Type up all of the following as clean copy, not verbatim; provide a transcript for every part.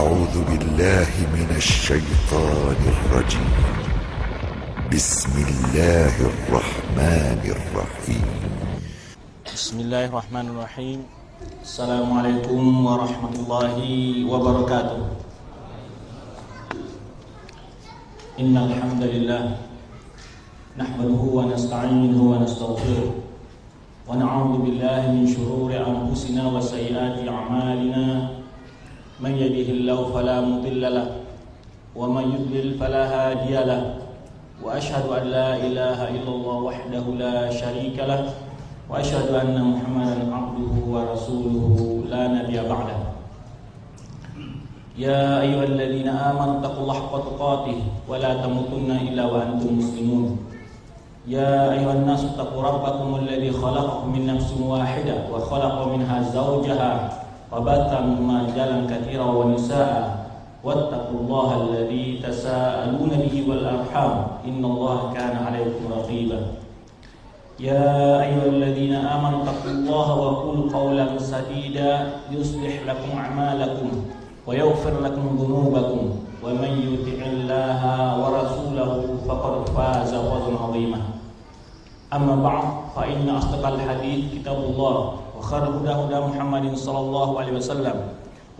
أعوذ بالله من الشيطان الرجيم. بسم الله الرحمن الرحيم. بسم الله الرحمن الرحيم. السلام عليكم ورحمة الله وبركاته. إن الحمد لله نحمده ونستعينه ونستغفره ونعوذ بالله من شرور أنفسنا وسيئات أعمالنا. من يهده الله فلا مضل له ومن يضلل فلا هادي له وأشهد أن لا إله إلا الله وحده لا شريك له وأشهد أن محمدا عبده ورسوله لا نبي بعده. يا أيها الذين آمنوا اتقوا الله حق تقاته ولا تموتن إلا وأنتم مسلمون. يا أيها الناس اتقوا ربكم الذي خلقكم من نفس واحدة وخلق منها زوجها وبث منهما رجالا كثيرا ونساء واتقوا الله الذي تساءلون به والأرحام إن الله كان عليكم رقيبا. يا أيها الذين آمنوا اتقوا الله وقولوا قولا سديدا يصلح لكم أعمالكم ويغفر لكم ذنوبكم ومن يطع الله ورسوله فقد فاز فوزا عظيما. أما بعد فإن أصدق الحديث كتاب الله وخير الهدى هدى محمد صلى الله عليه وسلم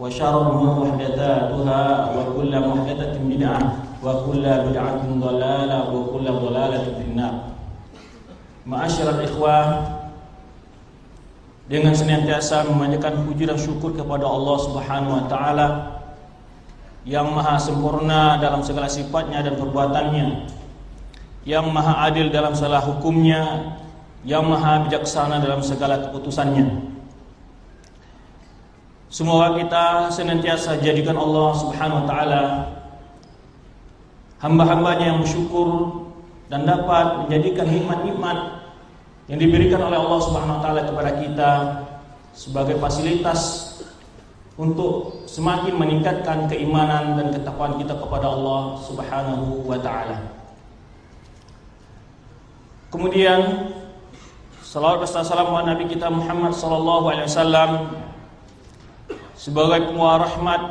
وشر الأمور محدثاتها وكل محدثة بدعة وكل بدعة ضلالة وكل ضلالة في النار. Ma'asyiral ikhwah, dengan senantiasa memanjatkan puji dan syukur kepada Allah Subhanahu wa taala yang maha sempurna dalam segala sifatnya dan perbuatannya, yang maha adil dalam segala hukumnya, yang maha bijaksana dalam segala keputusannya. Semoga kita senantiasa jadikan Allah Subhanahu wa taala hamba-hambanya yang bersyukur dan dapat menjadikan nikmat-nikmat yang diberikan oleh Allah Subhanahu wa taala kepada kita sebagai fasilitas untuk semakin meningkatkan keimanan dan ketakwaan kita kepada Allah Subhanahu wa taala. Kemudian salawat dan salam kepada Nabi kita Muhammad sallallahu alaihi wasallam sebagai pembawa rahmat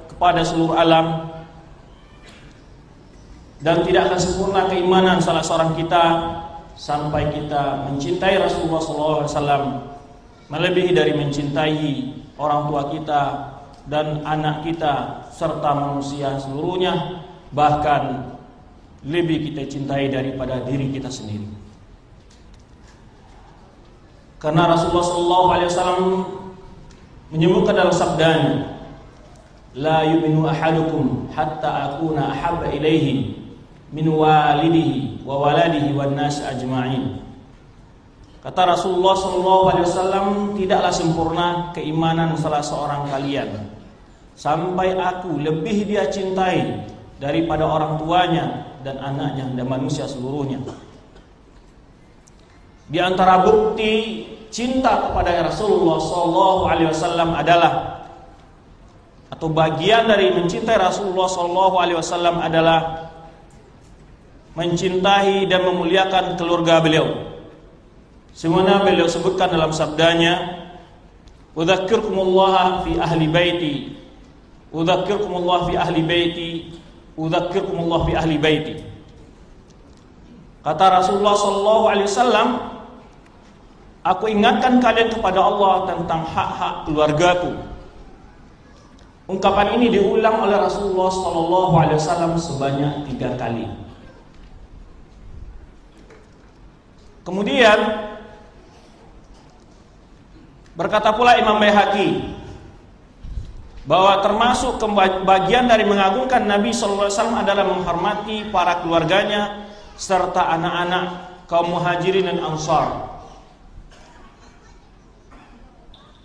kepada seluruh alam. Dan tidak akan sempurna keimanan salah seorang kita sampai kita mencintai Rasulullah SAW melebihi dari mencintai orang tua kita dan anak kita serta manusia seluruhnya, bahkan lebih kita cintai daripada diri kita sendiri. Karena Rasulullah SAW menyebutkan dalam sabdanya, la yu'minu ahadukum hatta akuna ahabba ilaihi min walidihi wa waladihi wan nas ajma'in. Kata Rasulullah SAW, tidaklah sempurna keimanan salah seorang kalian sampai aku lebih dia cintai daripada orang tuanya dan anaknya dan manusia seluruhnya. Di antara bukti cinta kepada Rasulullah SAW adalah, atau bagian dari mencintai Rasulullah SAW adalah mencintai dan memuliakan keluarga beliau. Semua beliau sebutkan dalam sabdanya, "Udzakkirukumullah fi ahli baiti, udzakkirukumullah fi ahli baiti, udzakkirukumullah fi ahli baiti." Kata Rasulullah SAW, aku ingatkan kalian kepada Allah tentang hak-hak keluargaku. Ungkapan ini diulang oleh Rasulullah SAW sebanyak 3 kali. Kemudian berkata pula Imam Baihaqi bahwa termasuk bagian dari mengagungkan Nabi SAW adalah menghormati para keluarganya serta anak-anak kaum muhajirin dan ansar.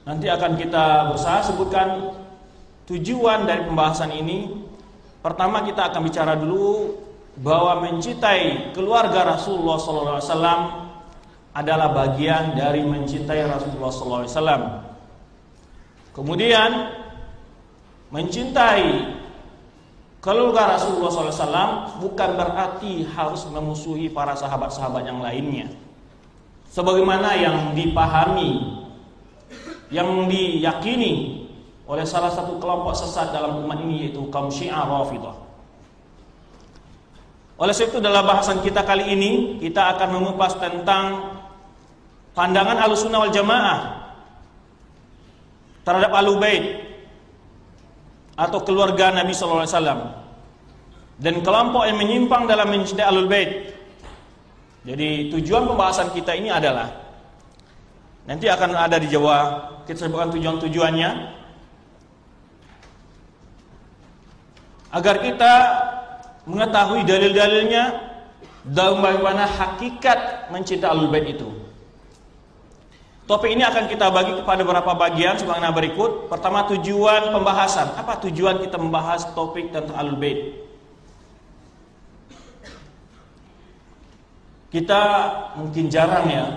Nanti akan kita berusaha sebutkan tujuan dari pembahasan ini. Pertama kita akan bicara dulu bahwa mencintai keluarga Rasulullah SAW adalah bagian dari mencintai Rasulullah SAW. Kemudian mencintai keluarga Rasulullah SAW bukan berarti harus memusuhi para sahabat-sahabat yang lainnya, sebagaimana yang dipahami, yang diyakini oleh salah satu kelompok sesat dalam umat ini, yaitu kaum Syiah Rafidhah. Oleh sebab itu dalam bahasan kita kali ini kita akan mengupas tentang pandangan Ahlussunnah wal Jamaah terhadap Ahlul Bait atau keluarga Nabi sallallahu alaihi wasallam dan kelompok yang menyimpang dalam mencintai Ahlul Bait. Jadi tujuan pembahasan kita ini adalah, nanti akan ada di Jawa, kita sebutkan tujuan-tujuannya, agar kita mengetahui dalil-dalilnya dan bagaimana hakikat mencintai Ahlul Bait itu. Topik ini akan kita bagi kepada beberapa bagian sebagaimana berikut. Pertama, tujuan pembahasan. Apa tujuan kita membahas topik tentang Ahlul Bait? Kita mungkin jarang ya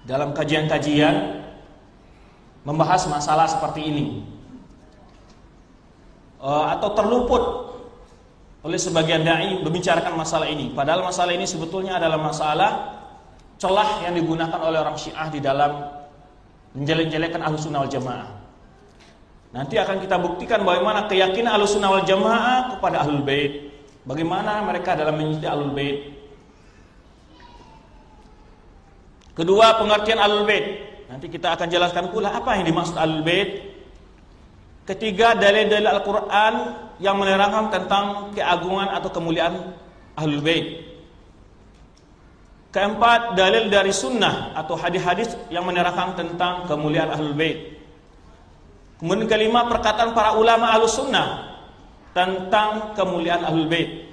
dalam kajian-kajian membahas masalah seperti ini, atau terluput oleh sebagian dai membicarakan masalah ini. Padahal masalah ini sebetulnya adalah masalah celah yang digunakan oleh orang Syiah di dalam menjelek-jelekan Ahlussunnah wal Jamaah. Nanti akan kita buktikan bagaimana keyakinan Ahlussunnah wal Jamaah kepada Ahlul Bait, bagaimana mereka dalam mencintai Ahlul Bait. Kedua, pengertian Ahlul Bait. Nanti kita akan jelaskan pula apa yang dimaksud Ahlul Bait. Ketiga, dalil-dalil Al-Quran yang menerangkan tentang keagungan atau kemuliaan Ahlul Bait. Keempat, dalil dari sunnah atau hadis-hadis yang menerangkan tentang kemuliaan Ahlul Bait. Kemudian kelima, perkataan para ulama Ahlus Sunnah tentang kemuliaan Ahlul Bait.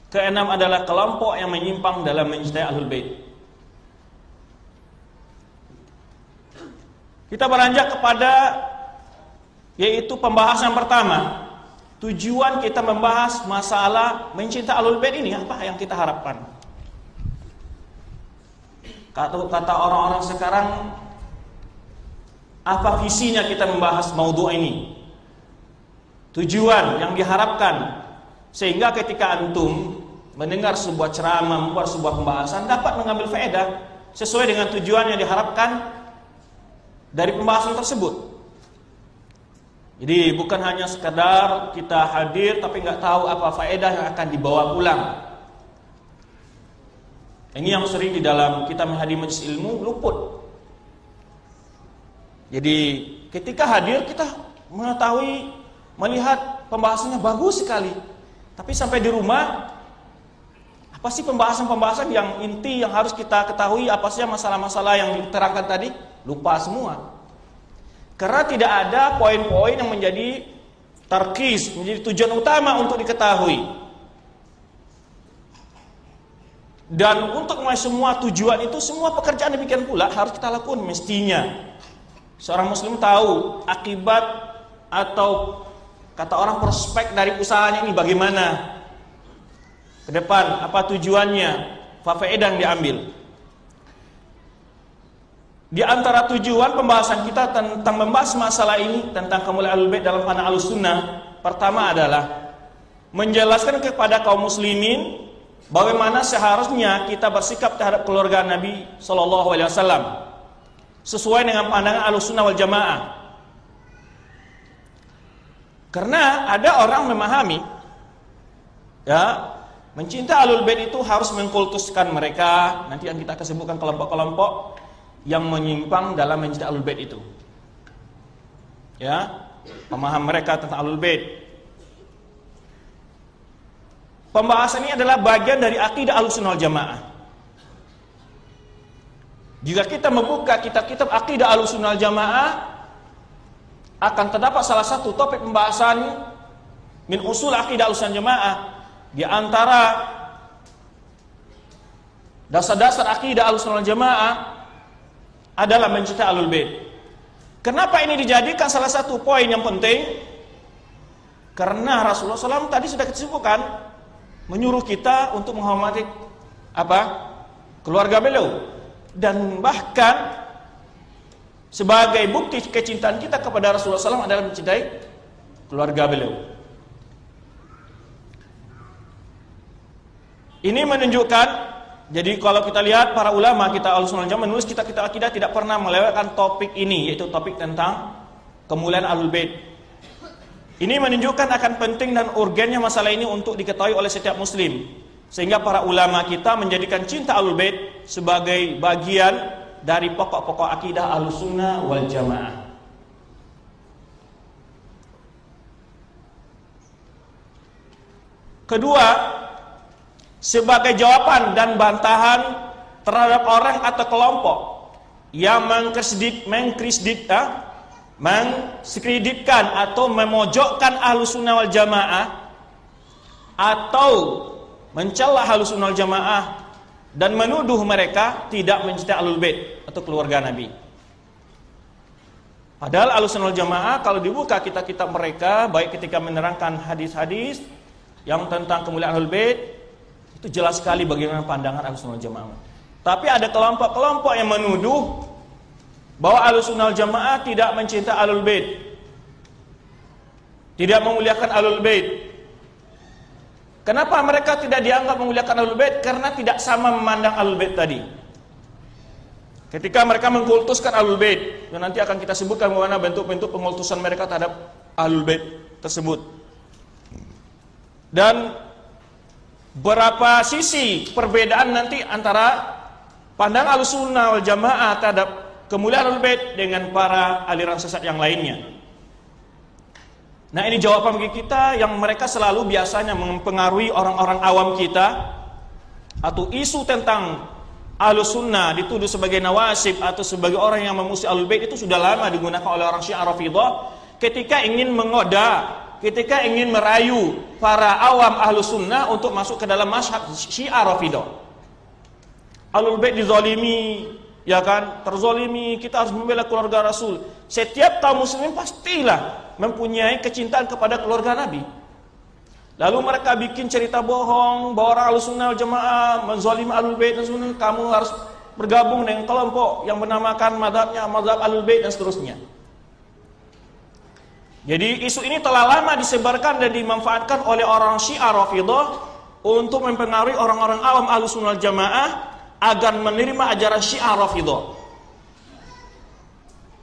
Keenam adalah kelompok yang menyimpang dalam mencintai Ahlul Bait. Kita beranjak kepada yaitu pembahasan pertama. Tujuan kita membahas masalah mencintai Ahlul Bait ini, apa yang kita harapkan? Kata orang-orang sekarang, apa visinya kita membahas maudhu' ini? Tujuan yang diharapkan sehingga ketika antum mendengar sebuah ceramah, membuat sebuah pembahasan, dapat mengambil faedah sesuai dengan tujuan yang diharapkan dari pembahasan tersebut. Jadi bukan hanya sekedar kita hadir tapi nggak tahu apa faedah yang akan dibawa pulang. Ini yang sering di dalam kita menghadiri majelis ilmu luput. Jadi ketika hadir kita mengetahui, melihat pembahasannya bagus sekali, tapi sampai di rumah apa sih pembahasan-pembahasan yang inti yang harus kita ketahui, apa sih masalah-masalah yang diterangkan tadi? Lupa semua. Karena tidak ada poin-poin yang menjadi tarkis, menjadi tujuan utama untuk diketahui. Dan untuk semua tujuan itu, semua pekerjaan demikian pula harus kita lakukan mestinya. Seorang muslim tahu akibat atau kata orang prospek dari usahanya ini bagaimana ke depan, apa tujuannya, apa faedah yang diambil. Di antara tujuan pembahasan kita tentang membahas masalah ini, tentang kemuliaan Ahlul Bait dalam pandangan Ahlussunnah, pertama adalah menjelaskan kepada kaum muslimin bagaimana seharusnya kita bersikap terhadap keluarga Nabi sallallahu alaihi wasallam sesuai dengan pandangan Ahlussunnah wal Jamaah. Karena ada orang memahami ya, mencintai Ahlul Bait itu harus mengkultuskan mereka. Nanti yang kita akan sebutkan kelompok-kelompok yang menyimpang dalam mencintai Ahlul Bait itu. Ya, pemahaman mereka tentang Ahlul Bait. Pembahasan ini adalah bagian dari akidah Ahlussunnah wal Jamaah. Jika kita membuka kitab-kitab akidah Ahlussunnah wal Jamaah, akan terdapat salah satu topik pembahasan min usul akidah Ahlussunnah wal Jamaah. Di antara dasar-dasar akidah Ahlussunnah wal Jamaah adalah mencintai Ahlul Bait. Kenapa ini dijadikan salah satu poin yang penting? Karena Rasulullah SAW tadi sudah disebutkan menyuruh kita untuk menghormati apa? Keluarga beliau. Dan bahkan sebagai bukti kecintaan kita kepada Rasulullah SAW adalah mencintai keluarga beliau. Ini menunjukkan, jadi kalau kita lihat para ulama kita Ahlussunnah wal Jamaah menulis kitab-kitab akidah tidak pernah melewatkan topik ini, yaitu topik tentang kemuliaan Ahlul Bait. Ini menunjukkan akan penting dan urgennya masalah ini untuk diketahui oleh setiap muslim, sehingga para ulama kita menjadikan cinta Ahlul Bait sebagai bagian dari pokok-pokok akidah Ahlussunnah wal Jamaah. Kedua, sebagai jawaban dan bantahan terhadap orang atau kelompok yang mengkreditkan atau memojokkan Ahlussunnah wal Jamaah atau mencela Ahlussunnah wal Jamaah dan menuduh mereka tidak mencintai Ahlul Bait atau keluarga Nabi. Padahal Ahlussunnah wal Jamaah kalau dibuka kitab-kitab mereka, baik ketika menerangkan hadis-hadis yang tentang kemuliaan Ahlul Bait, itu jelas sekali bagaimana pandangan Ahlussunnah wal Jamaah. Tapi ada kelompok-kelompok yang menuduh bahwa Ahlussunnah wal Jamaah tidak mencintai Ahlul Bait, tidak memuliakan Ahlul Bait. Kenapa mereka tidak dianggap memuliakan Ahlul Bait? Karena tidak sama memandang Ahlul Bait tadi. Ketika mereka mengkultuskan Ahlul Bait, dan nanti akan kita sebutkan bagaimana bentuk-bentuk pengkultusan mereka terhadap Ahlul Bait tersebut. Dan berapa sisi perbedaan nanti antara pandangan Ahlussunnah wal Jamaah terhadap kemuliaan Ahlul Bait dengan para aliran sesat yang lainnya. Nah, ini jawaban bagi kita yang mereka selalu biasanya mempengaruhi orang-orang awam kita, atau isu tentang Ahlussunnah dituduh sebagai nawasib atau sebagai orang yang memusuhi Ahlul Bait itu sudah lama digunakan oleh orang Syiah Rafidhah ketika ingin menggoda, ketika ingin merayu para awam Ahlussunnah untuk masuk ke dalam mazhab Syiah Rafidhah. Ahlul Bait dizalimi, ya kan, terzalimi, kita harus membela keluarga Rasul. Setiap kaum muslimin pastilah mempunyai kecintaan kepada keluarga Nabi. Lalu mereka bikin cerita bohong bahwa orang Ahlussunnah wal Jamaah menzalimi Ahlul Bait dan sebagainya, kamu harus bergabung dengan kelompok yang menamakan mazhabnya mazhab Ahlul Bait dan seterusnya. Jadi isu ini telah lama disebarkan dan dimanfaatkan oleh orang Syiah Rafidhah untuk mempengaruhi orang-orang awam Ahlussunnah wal Jamaah agar menerima ajaran Syiah Rafidhah.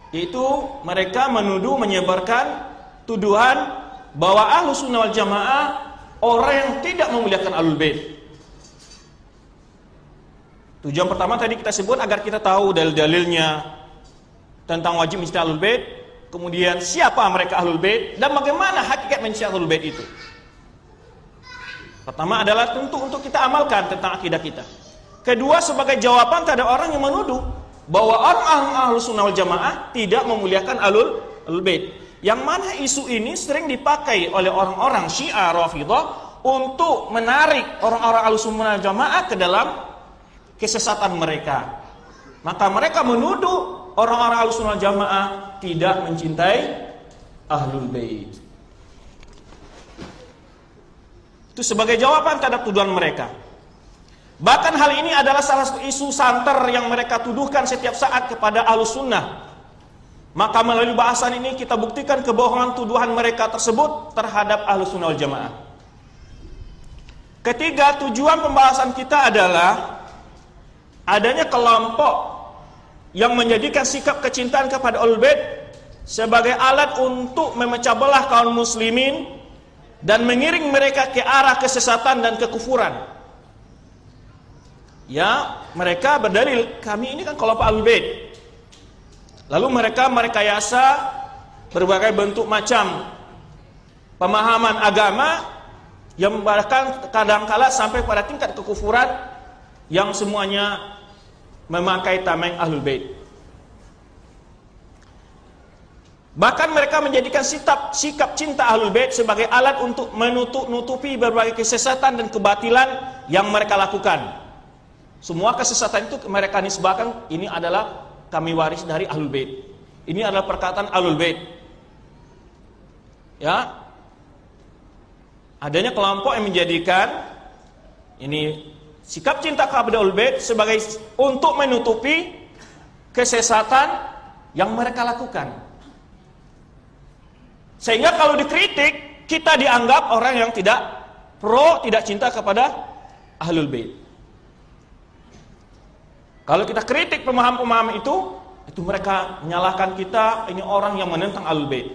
Itu mereka menuduh, menyebarkan tuduhan bahwa Ahlussunnah wal Jamaah orang yang tidak memuliakan Ahlul Bait. Tujuan pertama tadi kita sebut agar kita tahu dalil-dalilnya tentang wajib mencintai Ahlul Bait, kemudian siapa mereka Ahlul Bait dan bagaimana hakikat mencintai Ahlul Bait itu. Pertama adalah tentu untuk kita amalkan tentang akidah kita. Kedua, sebagai jawaban terhadap orang yang menuduh bahwa orang Ahlussunnah wal Jamaah tidak memuliakan Ahlul Bait. Yang mana isu ini sering dipakai oleh orang-orang Syiah Rafidhah untuk menarik orang-orang Ahlussunnah wal Jamaah ke dalam kesesatan mereka. Maka mereka menuduh orang-orang Ahlussunnah wal Jamaah tidak mencintai Ahlul Bait. Itu sebagai jawaban terhadap tuduhan mereka. Bahkan hal ini adalah salah satu isu santer yang mereka tuduhkan setiap saat kepada Ahlussunnah. Maka melalui bahasan ini kita buktikan kebohongan tuduhan mereka tersebut terhadap Ahlussunnah wal Jamaah. Ketiga, tujuan pembahasan kita adalah adanya kelompok yang menjadikan sikap kecintaan kepada Ahlul Bait sebagai alat untuk memecah belah kaum muslimin dan mengiring mereka ke arah kesesatan dan kekufuran. Ya, mereka berdalil, kami ini kan kelompok Ahlul Bait. Lalu mereka merekayasa berbagai bentuk macam pemahaman agama yang bahkan kadangkala sampai pada tingkat kekufuran yang semuanya memakai tameng Ahlul Bait. Bahkan mereka menjadikan sikap cinta Ahlul Bait sebagai alat untuk menutupi berbagai kesesatan dan kebatilan yang mereka lakukan. Semua kesesatan itu mereka nisbahkan, ini adalah kami waris dari Ahlul Bait. Ini adalah perkataan Ahlul Bait. Ya. Adanya kelompok yang menjadikan ini sikap cinta kepada Ahlul Bait sebagai untuk menutupi kesesatan yang mereka lakukan. Sehingga kalau dikritik, kita dianggap orang yang tidak cinta kepada Ahlul Bait. Kalau kita kritik pemahaman-pemahaman itu, itu mereka menyalahkan kita, ini orang yang menentang Ahlul Bait.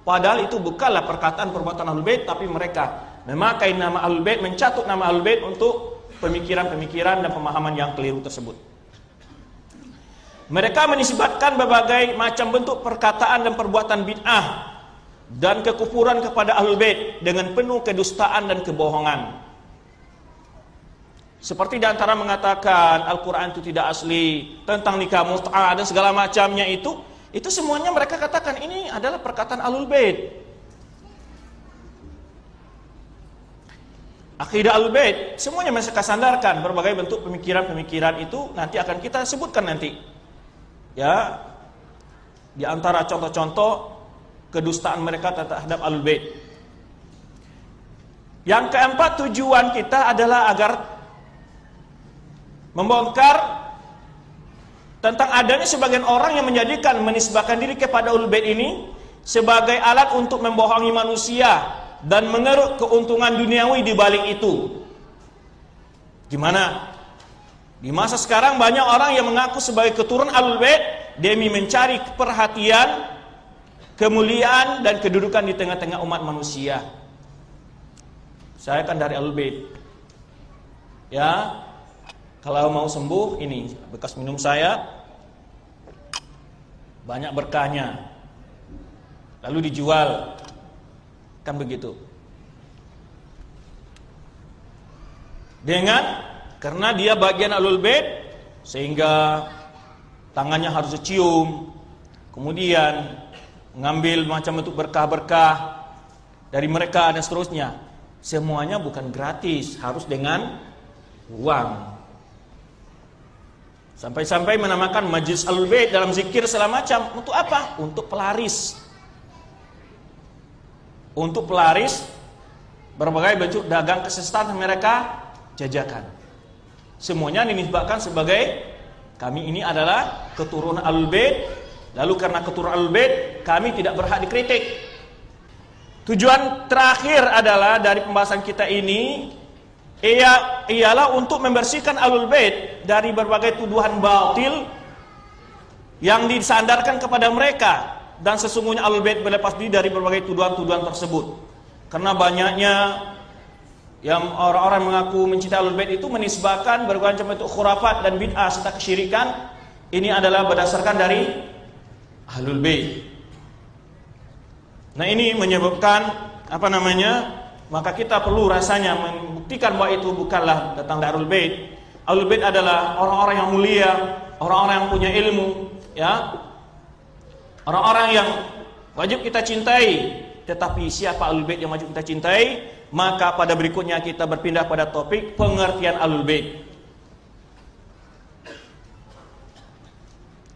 Padahal itu bukanlah perkataan perbuatan Ahlul Bait, tapi mereka memakai nama Ahlul Bait, mencatut nama Ahlul Bait untuk pemikiran-pemikiran dan pemahaman yang keliru tersebut. Mereka menisbatkan berbagai macam bentuk perkataan dan perbuatan bid'ah dan kekufuran kepada Ahlul Bait dengan penuh kedustaan dan kebohongan. Seperti diantara mengatakan Al-Quran itu tidak asli, tentang nikah mut'ah dan segala macamnya itu semuanya mereka katakan ini adalah perkataan Ahlul Bait. Akidah Ahlul Bait semuanya mereka sandarkan, berbagai bentuk pemikiran-pemikiran itu nanti akan kita sebutkan nanti. Ya, di antara contoh-contoh kedustaan mereka terhadap Ahlul Bait. Yang keempat, tujuan kita adalah agar membongkar tentang adanya sebagian orang yang menisbahkan diri kepada Ahlul Bait ini sebagai alat untuk membohongi manusia dan mengeruk keuntungan duniawi di balik itu. Gimana? Di masa sekarang banyak orang yang mengaku sebagai keturunan Ahlul Bait demi mencari perhatian, kemuliaan dan kedudukan di tengah-tengah umat manusia. Saya kan dari Ahlul Bait. Ya, kalau mau sembuh, ini bekas minum saya, banyak berkahnya, lalu dijual, kan begitu. Karena dia bagian Ahlul Bait, sehingga tangannya harus dicium, kemudian mengambil macam bentuk berkah-berkah dari mereka dan seterusnya. Semuanya bukan gratis, harus dengan uang. Sampai-sampai menamakan majlis Ahlul Bait dalam zikir segala macam. Untuk apa? Untuk pelaris. Untuk pelaris berbagai bentuk dagang kesesatan yang mereka jajakan. Semuanya dinisbahkan sebagai kami ini adalah keturunan Ahlul Bait. Lalu karena keturunan Ahlul Bait, kami tidak berhak dikritik. Tujuan terakhir adalah dari pembahasan kita ini ialah untuk membersihkan Ahlul Bait dari berbagai tuduhan batil yang disandarkan kepada mereka, dan sesungguhnya Ahlul Bait berlepas diri dari berbagai tuduhan-tuduhan tersebut. Karena banyaknya yang orang-orang mengaku mencintai Ahlul Bait itu menisbahkan berbagai macam bentuk khurafat dan bid'ah serta kesyirikan. Ini adalah berdasarkan dari Ahlul Bait. Nah, ini menyebabkan maka kita perlu rasanya membuktikan bahwa itu bukanlah datang dari Ahlul Bait. Ahlul Bait adalah orang-orang yang mulia, orang-orang yang punya ilmu, ya. Orang-orang yang wajib kita cintai. Tetapi siapa Ahlul Bait yang wajib kita cintai? Maka pada berikutnya kita berpindah pada topik pengertian Ahlul Bait.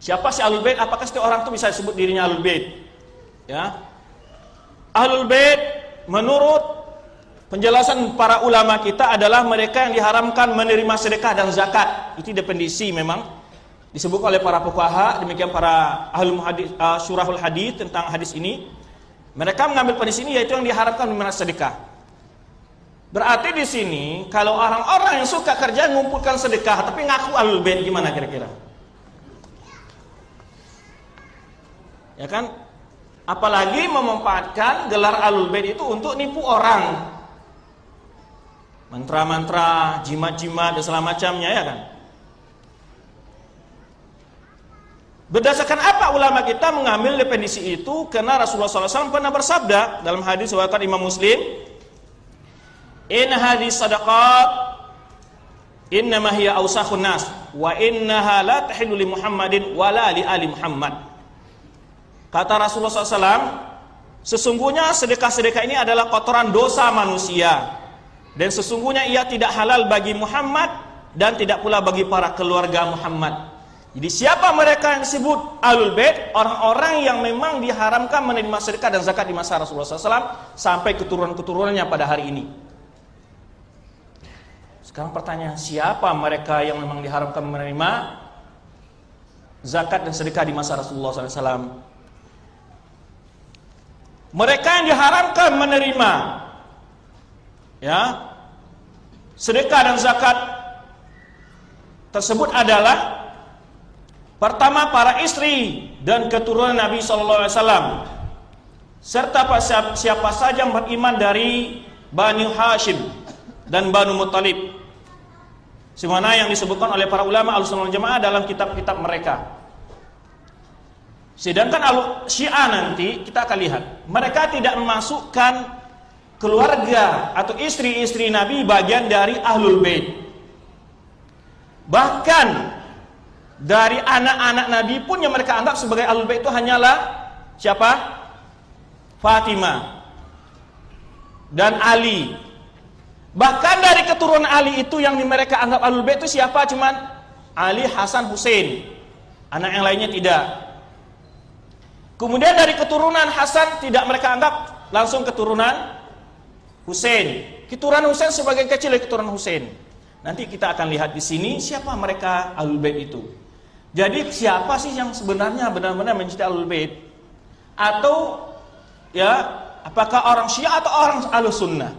Siapa sih Ahlul Bait? Apakah setiap orang itu bisa disebut dirinya Ahlul Bait? Ya. Ahlul Bait menurut penjelasan para ulama kita adalah mereka yang diharamkan menerima sedekah dan zakat. Itu definisi memang disebut oleh para fuqaha, demikian para ahlul hadis, syurahul hadis tentang hadis ini. Mereka mengambil pada sini yaitu yang diharamkan menerima sedekah. Berarti di sini kalau orang-orang yang suka kerja mengumpulkan sedekah tapi ngaku Ahlul Bait, gimana kira-kira? Ya kan? Apalagi memanfaatkan gelar Ahlul Bait itu untuk nipu orang. Mantra-mantra, jimat-jimat dan segala macamnya, ya kan? Berdasarkan apa ulama kita mengambil definisi itu? Karena Rasulullah SAW pernah bersabda dalam hadis riwayat Imam Muslim, "In hadis sadaqat innama hiya awsakhun nas wa innaha la tahillu li Muhammadin wa la li ali Muhammad." Kata Rasulullah SAW, sesungguhnya sedekah-sedekah ini adalah kotoran dosa manusia, dan sesungguhnya ia tidak halal bagi Muhammad dan tidak pula bagi para keluarga Muhammad. Jadi siapa mereka yang disebut Ahlul Bait? Orang-orang yang memang diharamkan menerima sedekah dan zakat di masa Rasulullah SAW sampai keturunan-keturunannya pada hari ini. Sekarang pertanyaan, siapa mereka yang memang diharamkan menerima zakat dan sedekah di masa Rasulullah SAW? Mereka yang diharamkan menerima sedekah dan zakat tersebut adalah Pertama, para istri dan keturunan Nabi SAW, serta siapa saja yang beriman dari Bani Hashim dan Banu Muttalib, sebagaimana yang disebutkan oleh para ulama Ahlussunnah wal Jamaah dalam kitab-kitab mereka. Sedangkan Syiah nanti kita akan lihat, mereka tidak memasukkan keluarga atau istri-istri Nabi bagian dari Ahlul Bait. Bahkan dari anak-anak Nabi pun yang mereka anggap sebagai Ahlul Bait itu hanyalah siapa? Fatimah dan Ali. Bahkan dari keturunan Ali itu yang mereka anggap Ahlul Bait itu siapa? Cuman Ali, Hasan, Husain. Anak yang lainnya tidak. Kemudian dari keturunan Hasan tidak mereka anggap langsung keturunan Husain. Keturunan Husain sebagai kecil dari keturunan Husain. Nanti kita akan lihat di sini siapa mereka Ahlul Bait itu. Jadi siapa sih yang sebenarnya benar-benar mencintai Ahlul Bait? Atau ya, apakah orang Syiah atau orang Ahlus Sunnah?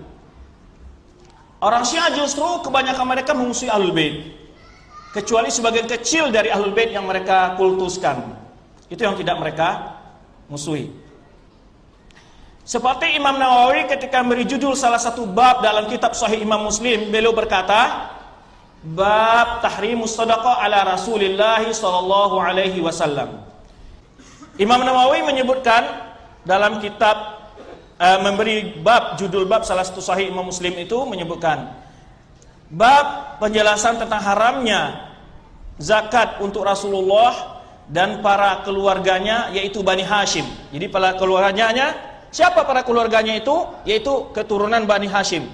Orang Syiah justru kebanyakan mereka memusuhi Ahlul Bait, kecuali sebagian kecil dari Ahlul Bait yang mereka kultuskan. Itu yang tidak mereka musuhi. Seperti Imam Nawawi ketika memberi judul salah satu bab dalam kitab Sahih Imam Muslim, beliau berkata, bab tahrimus shadaqah ala Rasulillah sallallahu alaihi wasallam. Imam Nawawi menyebutkan dalam kitab memberi bab, judul bab salah satu Sahih Imam Muslim itu menyebutkan bab penjelasan tentang haramnya zakat untuk Rasulullah dan para keluarganya, yaitu Bani Hashim. Jadi para keluarganya, siapa para keluarganya itu? Yaitu keturunan Bani Hashim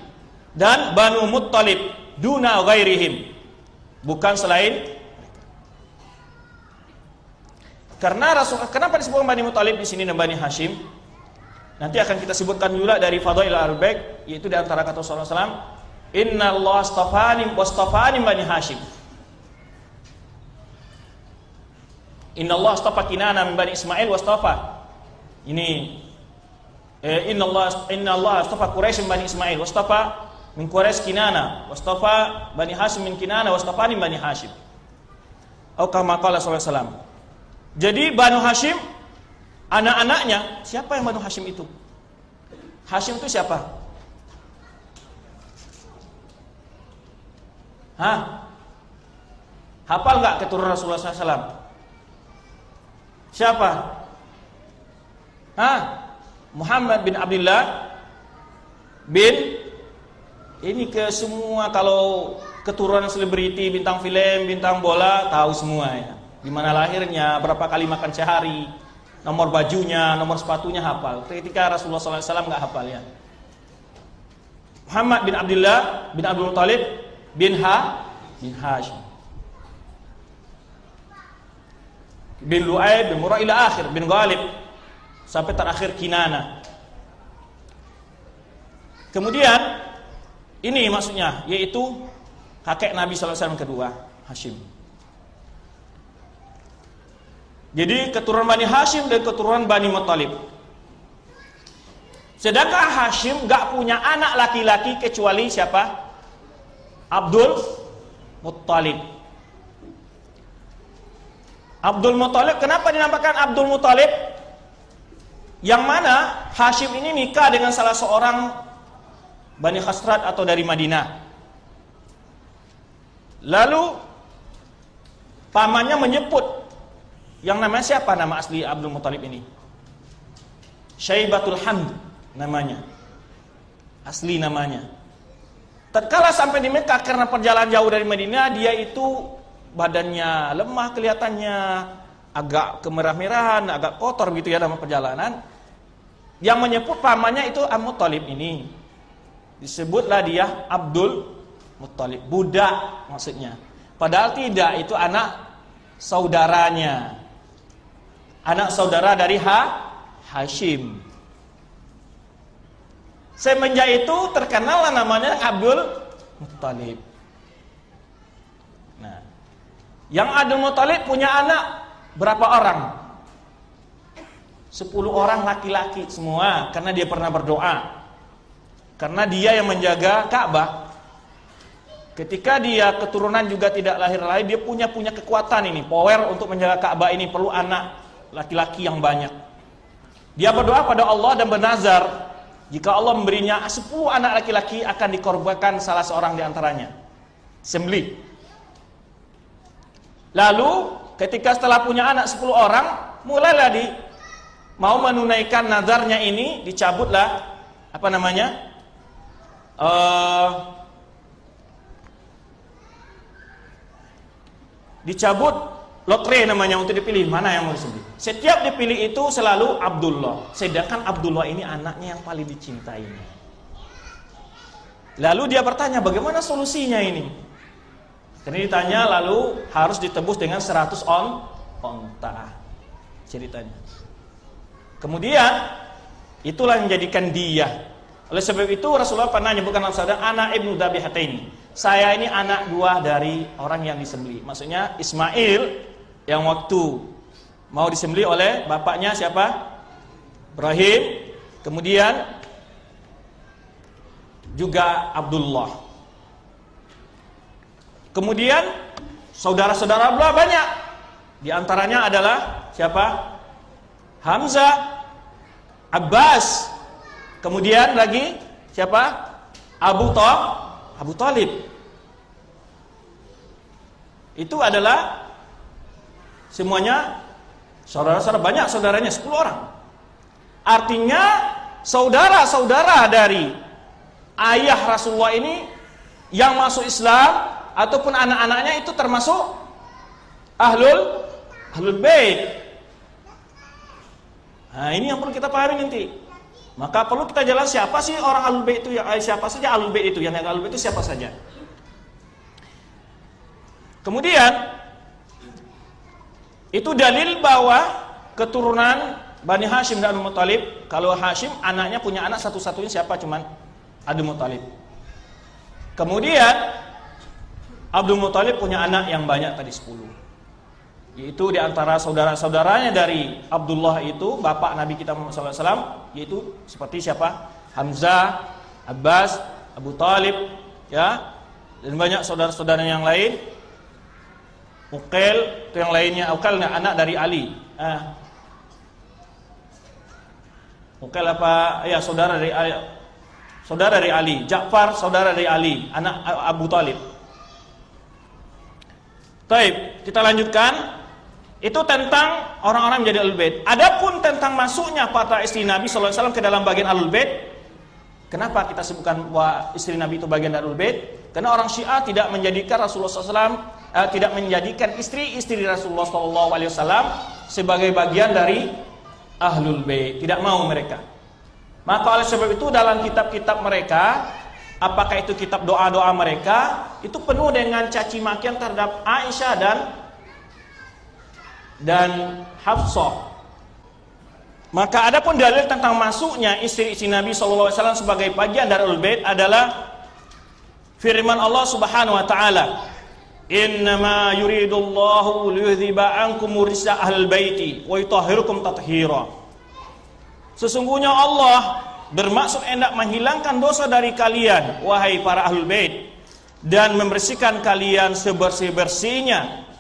dan Banu Muttalib duna ghairihim, bukan selain. Karena kenapa disebutkan Bani Muttalib di sini dan Bani Hashim? Nanti akan kita sebutkan juga dari Fadail al-Bait, yaitu di antara kata Rasulullah SAW, Inna Allah astafani Bani Hashim. Inna Allah astafa Kinana min Bani Ismail wastafa. Ini Inna Allah astafa Quraisy min Bani Ismail wastafa min Quraisy Kinana wastafa Bani Hashim min Kinana wastafani Bani Hashim. Atau kama qala sallallahu alaihi wasallam. Jadi Banu Hashim anak-anaknya, siapa yang Banu Hashim itu? Hashim itu siapa? Hah? Hafal enggak keturunan Rasulullah SAW? Siapa? Hah? Muhammad bin Abdullah bin, ini ke semua, kalau keturunan selebriti, bintang film, bintang bola, tahu semua ya. Di mana lahirnya, berapa kali makan sehari, nomor bajunya, nomor sepatunya hafal. Ketika Rasulullah SAW nggak hafal ya. Muhammad bin Abdullah bin Abdul Muttalib bin Hashim bin Lu'ay bin Murrah ila akhir bin Ghalib sampai terakhir Kinana. Kemudian ini maksudnya, yaitu kakek Nabi SAW kedua, Hashim. Jadi keturunan Bani Hashim dan keturunan Bani Muttalib. Sedangkan Hashim gak punya anak laki-laki kecuali siapa? Abdul Muttalib. Abdul Muttalib, kenapa dinamakan Abdul Muttalib? Yang mana Hashim ini nikah dengan salah seorang Bani Khazraj atau dari Madinah. Lalu pamannya menyebut, yang namanya siapa nama asli Abdul Muttalib ini? Syaibatul Hamd namanya, asli namanya. Tatkala sampai di Mekah, karena perjalanan jauh dari Madinah, dia itu badannya lemah kelihatannya, agak kemerah-merahan, agak kotor gitu ya dalam perjalanan. Yang menyebut pamannya itu Muttalib ini, disebutlah dia Abdul Muttalib, budak maksudnya. Padahal tidak, itu anak saudaranya, anak saudara dari Hashim. Semenjak itu terkenal namanya Abdul Muttalib. Nah, yang Abdul Muttalib punya anak berapa orang? 10 orang laki-laki semua, karena dia pernah berdoa. Karena dia yang menjaga Ka'bah ketika dia keturunan juga tidak lahir-lahir, dia punya kekuatan ini, power untuk menjaga Ka'bah ini, perlu anak laki-laki yang banyak. Dia berdoa pada Allah dan bernazar, jika Allah memberinya 10 anak laki-laki akan dikorbankan salah seorang di antaranya, sembelih. Lalu ketika setelah punya anak 10 orang, mulailah mau menunaikan nazarnya ini, dicabutlah dicabut lotre namanya untuk dipilih mana yang mau disembelih. Setiap dipilih itu selalu Abdullah, sedangkan Abdullah ini anaknya yang paling dicintai. Lalu dia bertanya, bagaimana solusinya ini? Karena ditanya, lalu harus ditebus dengan 100 onta ceritanya. Kemudian itulah yang menjadikan dia. Oleh sebab itu Rasulullah pernah menyebutkan dalam sabda, ana ibnu Dabihataini, saya ini anak 2 dari orang yang disembelih. Maksudnya Ismail yang waktu mau disembelih oleh bapaknya siapa? Ibrahim. Kemudian juga Abdullah. Kemudian saudara-saudara Abdullah banyak. Di antaranya adalah siapa? Hamzah, Abbas. Kemudian lagi siapa? Abu Talib. Itu adalah semuanya saudara-saudara, banyak saudaranya, 10 orang. Artinya saudara-saudara dari ayah Rasulullah ini yang masuk Islam ataupun anak-anaknya itu termasuk ahlul bait. Nah, ini yang perlu kita pahami nanti. Maka perlu kita jelas siapa sih orang ahlul bait itu, siapa saja ahlul bait itu, yang ahlul bait itu siapa saja. Kemudian itu dalil bahwa keturunan Bani Hashim dan Abdul Muthalib, kalau Hashim anaknya punya anak satu-satunya siapa? Cuman Abdul Muthalib. Kemudian Abdul Muthalib punya anak yang banyak tadi 10. Yaitu diantara saudara-saudaranya dari Abdullah itu bapak Nabi kita Muhammad SAW, yaitu seperti siapa? Hamzah, Abbas, Abu Talib, ya, dan banyak saudara-saudara yang lain. Uqail itu yang lainnya. Uqail anak dari Ali. Uqail apa? Ya, saudara dari Ali. Ja'far saudara dari Ali, anak Abu Talib. Baik, kita lanjutkan. Itu tentang orang-orang menjadi Ahlul Bait. Adapun tentang masuknya para istri Nabi SAW ke dalam bagian Ahlul Bait, kenapa kita sebutkan bahwa istri Nabi itu bagian dari Ahlul Bait? Karena orang Syiah tidak menjadikan Rasulullah SAW, tidak menjadikan istri-istri Rasulullah SAW sebagai bagian dari Ahlul Bait. Tidak mau mereka. Maka oleh sebab itu dalam kitab-kitab mereka, apakah itu kitab doa-doa mereka, itu penuh dengan caci makian terhadap Aisyah dan Hafsah. Maka adapun dalil tentang masuknya istri-istri Nabi SAW sebagai bagian dari Ahlul Bait adalah firman Allah Subhanahu wa taala, "Innama yuridullahu liyudhiba ankum rijsa ahlul baiti wa yutahhirukum tathira." Sesungguhnya Allah bermaksud hendak menghilangkan dosa dari kalian, wahai para Ahlul Bait, dan membersihkan kalian sebersih-bersihnya.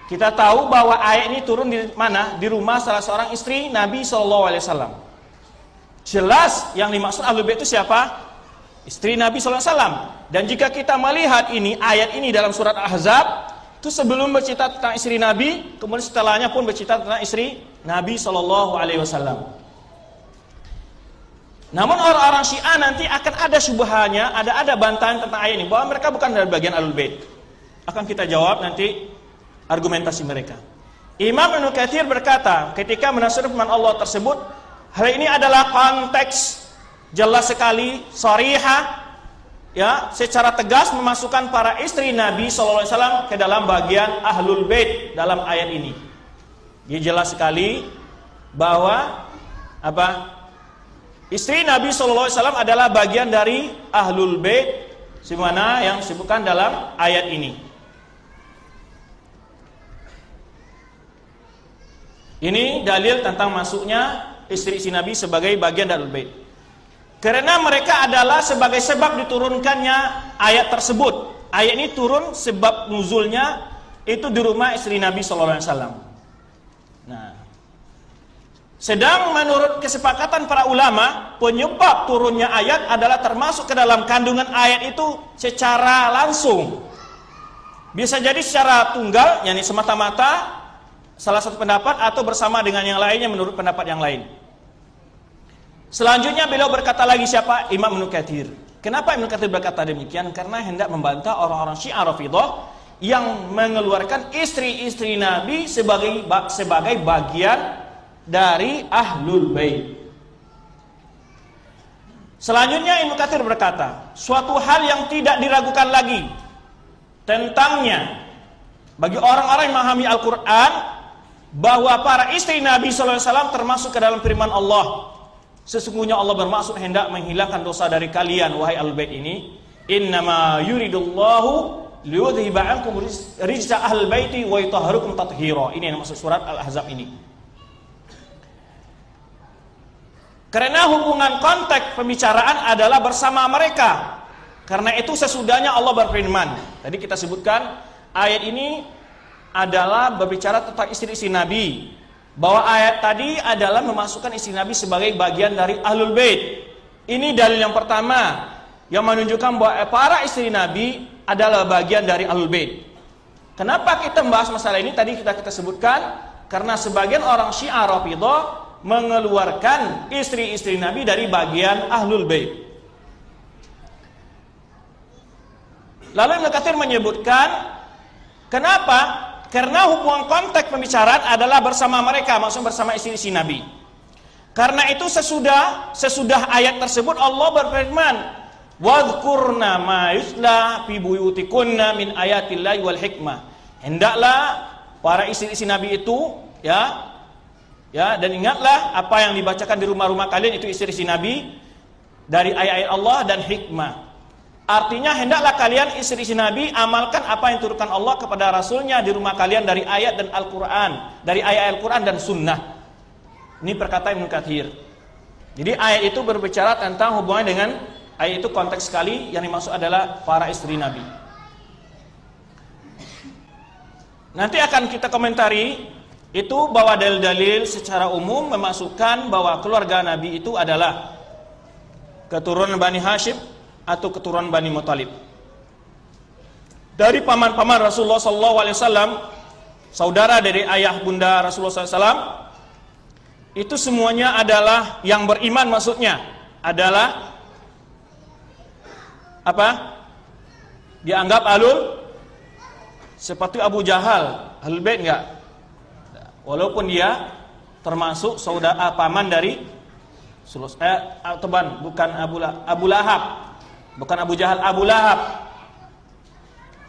Kita tahu bahwa ayat ini turun di mana? Di rumah salah seorang istri Nabi SAW. Jelas yang dimaksud Ahlul Bait itu siapa? Istri Nabi SAW. Dan jika kita melihat ini, ayat ini dalam surat Ahzab, itu sebelum bercerita tentang istri Nabi, kemudian setelahnya pun bercerita tentang istri Nabi SAW. Namun orang-orang Syiah nanti akan ada syubhahnya, ada bantahan tentang ayat ini, bahwa mereka bukan dari bagian Ahlul Bait. Akan kita jawab nanti argumentasi mereka. Imam Ibnu Katsir berkata, ketika menafsirkan firman Allah tersebut, hal ini adalah konteks jelas sekali, sharihah, ya, secara tegas memasukkan para istri Nabi SAW ke dalam bagian Ahlul Bait dalam ayat ini. Dia jelas sekali bahwa istri Nabi SAW adalah bagian dari Ahlul Bait, sebagaimana yang disebutkan dalam ayat ini. Ini dalil tentang masuknya istri-istri Nabi sebagai bagian dari Ahlul Bait. Karena mereka adalah sebagai sebab diturunkannya ayat tersebut. Ayat ini turun sebab nuzulnya itu di rumah istri Nabi sallallahu alaihi wasallam. Nah, sedang menurut kesepakatan para ulama, penyebab turunnya ayat adalah termasuk ke dalam kandungan ayat itu secara langsung. Bisa jadi secara tunggal, yakni semata-mata salah satu pendapat, atau bersama dengan yang lainnya menurut pendapat yang lain. Selanjutnya beliau berkata lagi, siapa? Imam Ibnu Katsir. Kenapa Ibnu Katsir berkata demikian? Karena hendak membantah orang-orang Syiah Rafidhah yang mengeluarkan istri-istri Nabi sebagai bagian dari Ahlul Bait. Selanjutnya Ibnu Katsir berkata, suatu hal yang tidak diragukan lagi tentangnya bagi orang-orang yang memahami Al-Quran, bahwa para istri Nabi SAW termasuk ke dalam firman Allah. Sesungguhnya Allah bermaksud hendak menghilangkan dosa dari kalian, wahai Ahlul Bait ini. Innama yuridullahu liyudhiba ankum rijsa ahlul baiti wa yutahhirukum tathira. Ini yang maksud surat Al-Ahzab ini. Karena hubungan konteks pembicaraan adalah bersama mereka. Karena itu sesudahnya Allah berfirman. Tadi kita sebutkan ayat ini adalah berbicara tentang istri-istri Nabi. Bahwa ayat tadi adalah memasukkan istri Nabi sebagai bagian dari Ahlul Bait. Ini dalil yang pertama yang menunjukkan bahwa para istri Nabi adalah bagian dari Ahlul Bait. Kenapa kita membahas masalah ini? Tadi kita sebutkan karena sebagian orang Syiah Rafidhah mengeluarkan istri-istri Nabi dari bagian Ahlul Bait. Lalu Ibnu Katsir menyebutkan kenapa? Karena hubungan konteks pembicaraan adalah bersama mereka, maksudnya bersama istri-istri Nabi. Karena itu sesudah ayat tersebut Allah berfirman, "Wadhkurna ma yutla fi buyutikunna min ayatillahi wal hikmah." Hendaklah para istri-istri Nabi itu ya, dan ingatlah apa yang dibacakan di rumah-rumah kalian itu istri-istri Nabi dari ayat-ayat Allah dan hikmah. Artinya hendaklah kalian istri-istri Nabi amalkan apa yang turunkan Allah kepada Rasulnya di rumah kalian dari ayat dan Al-Quran, dari ayat Al-Quran dan Sunnah. Ini perkataan Ibnu Katsir. Jadi ayat itu berbicara tentang hubungan dengan ayat itu konteks sekali, yang dimaksud adalah para istri Nabi. Nanti akan kita komentari itu bahwa dalil-dalil secara umum memasukkan bahwa keluarga Nabi itu adalah keturunan Bani Hashim atau keturunan Bani Muthalib. Dari paman-paman Rasulullah SAW, saudara dari ayah bunda Rasulullah SAW, itu semuanya adalah yang beriman, maksudnya adalah apa? Dianggap ahlul, seperti Abu Jahal, Ahlul Bait enggak? Walaupun dia termasuk saudara paman dari bukan Abu Lahab. Bukan Abu Jahal, Abu Lahab.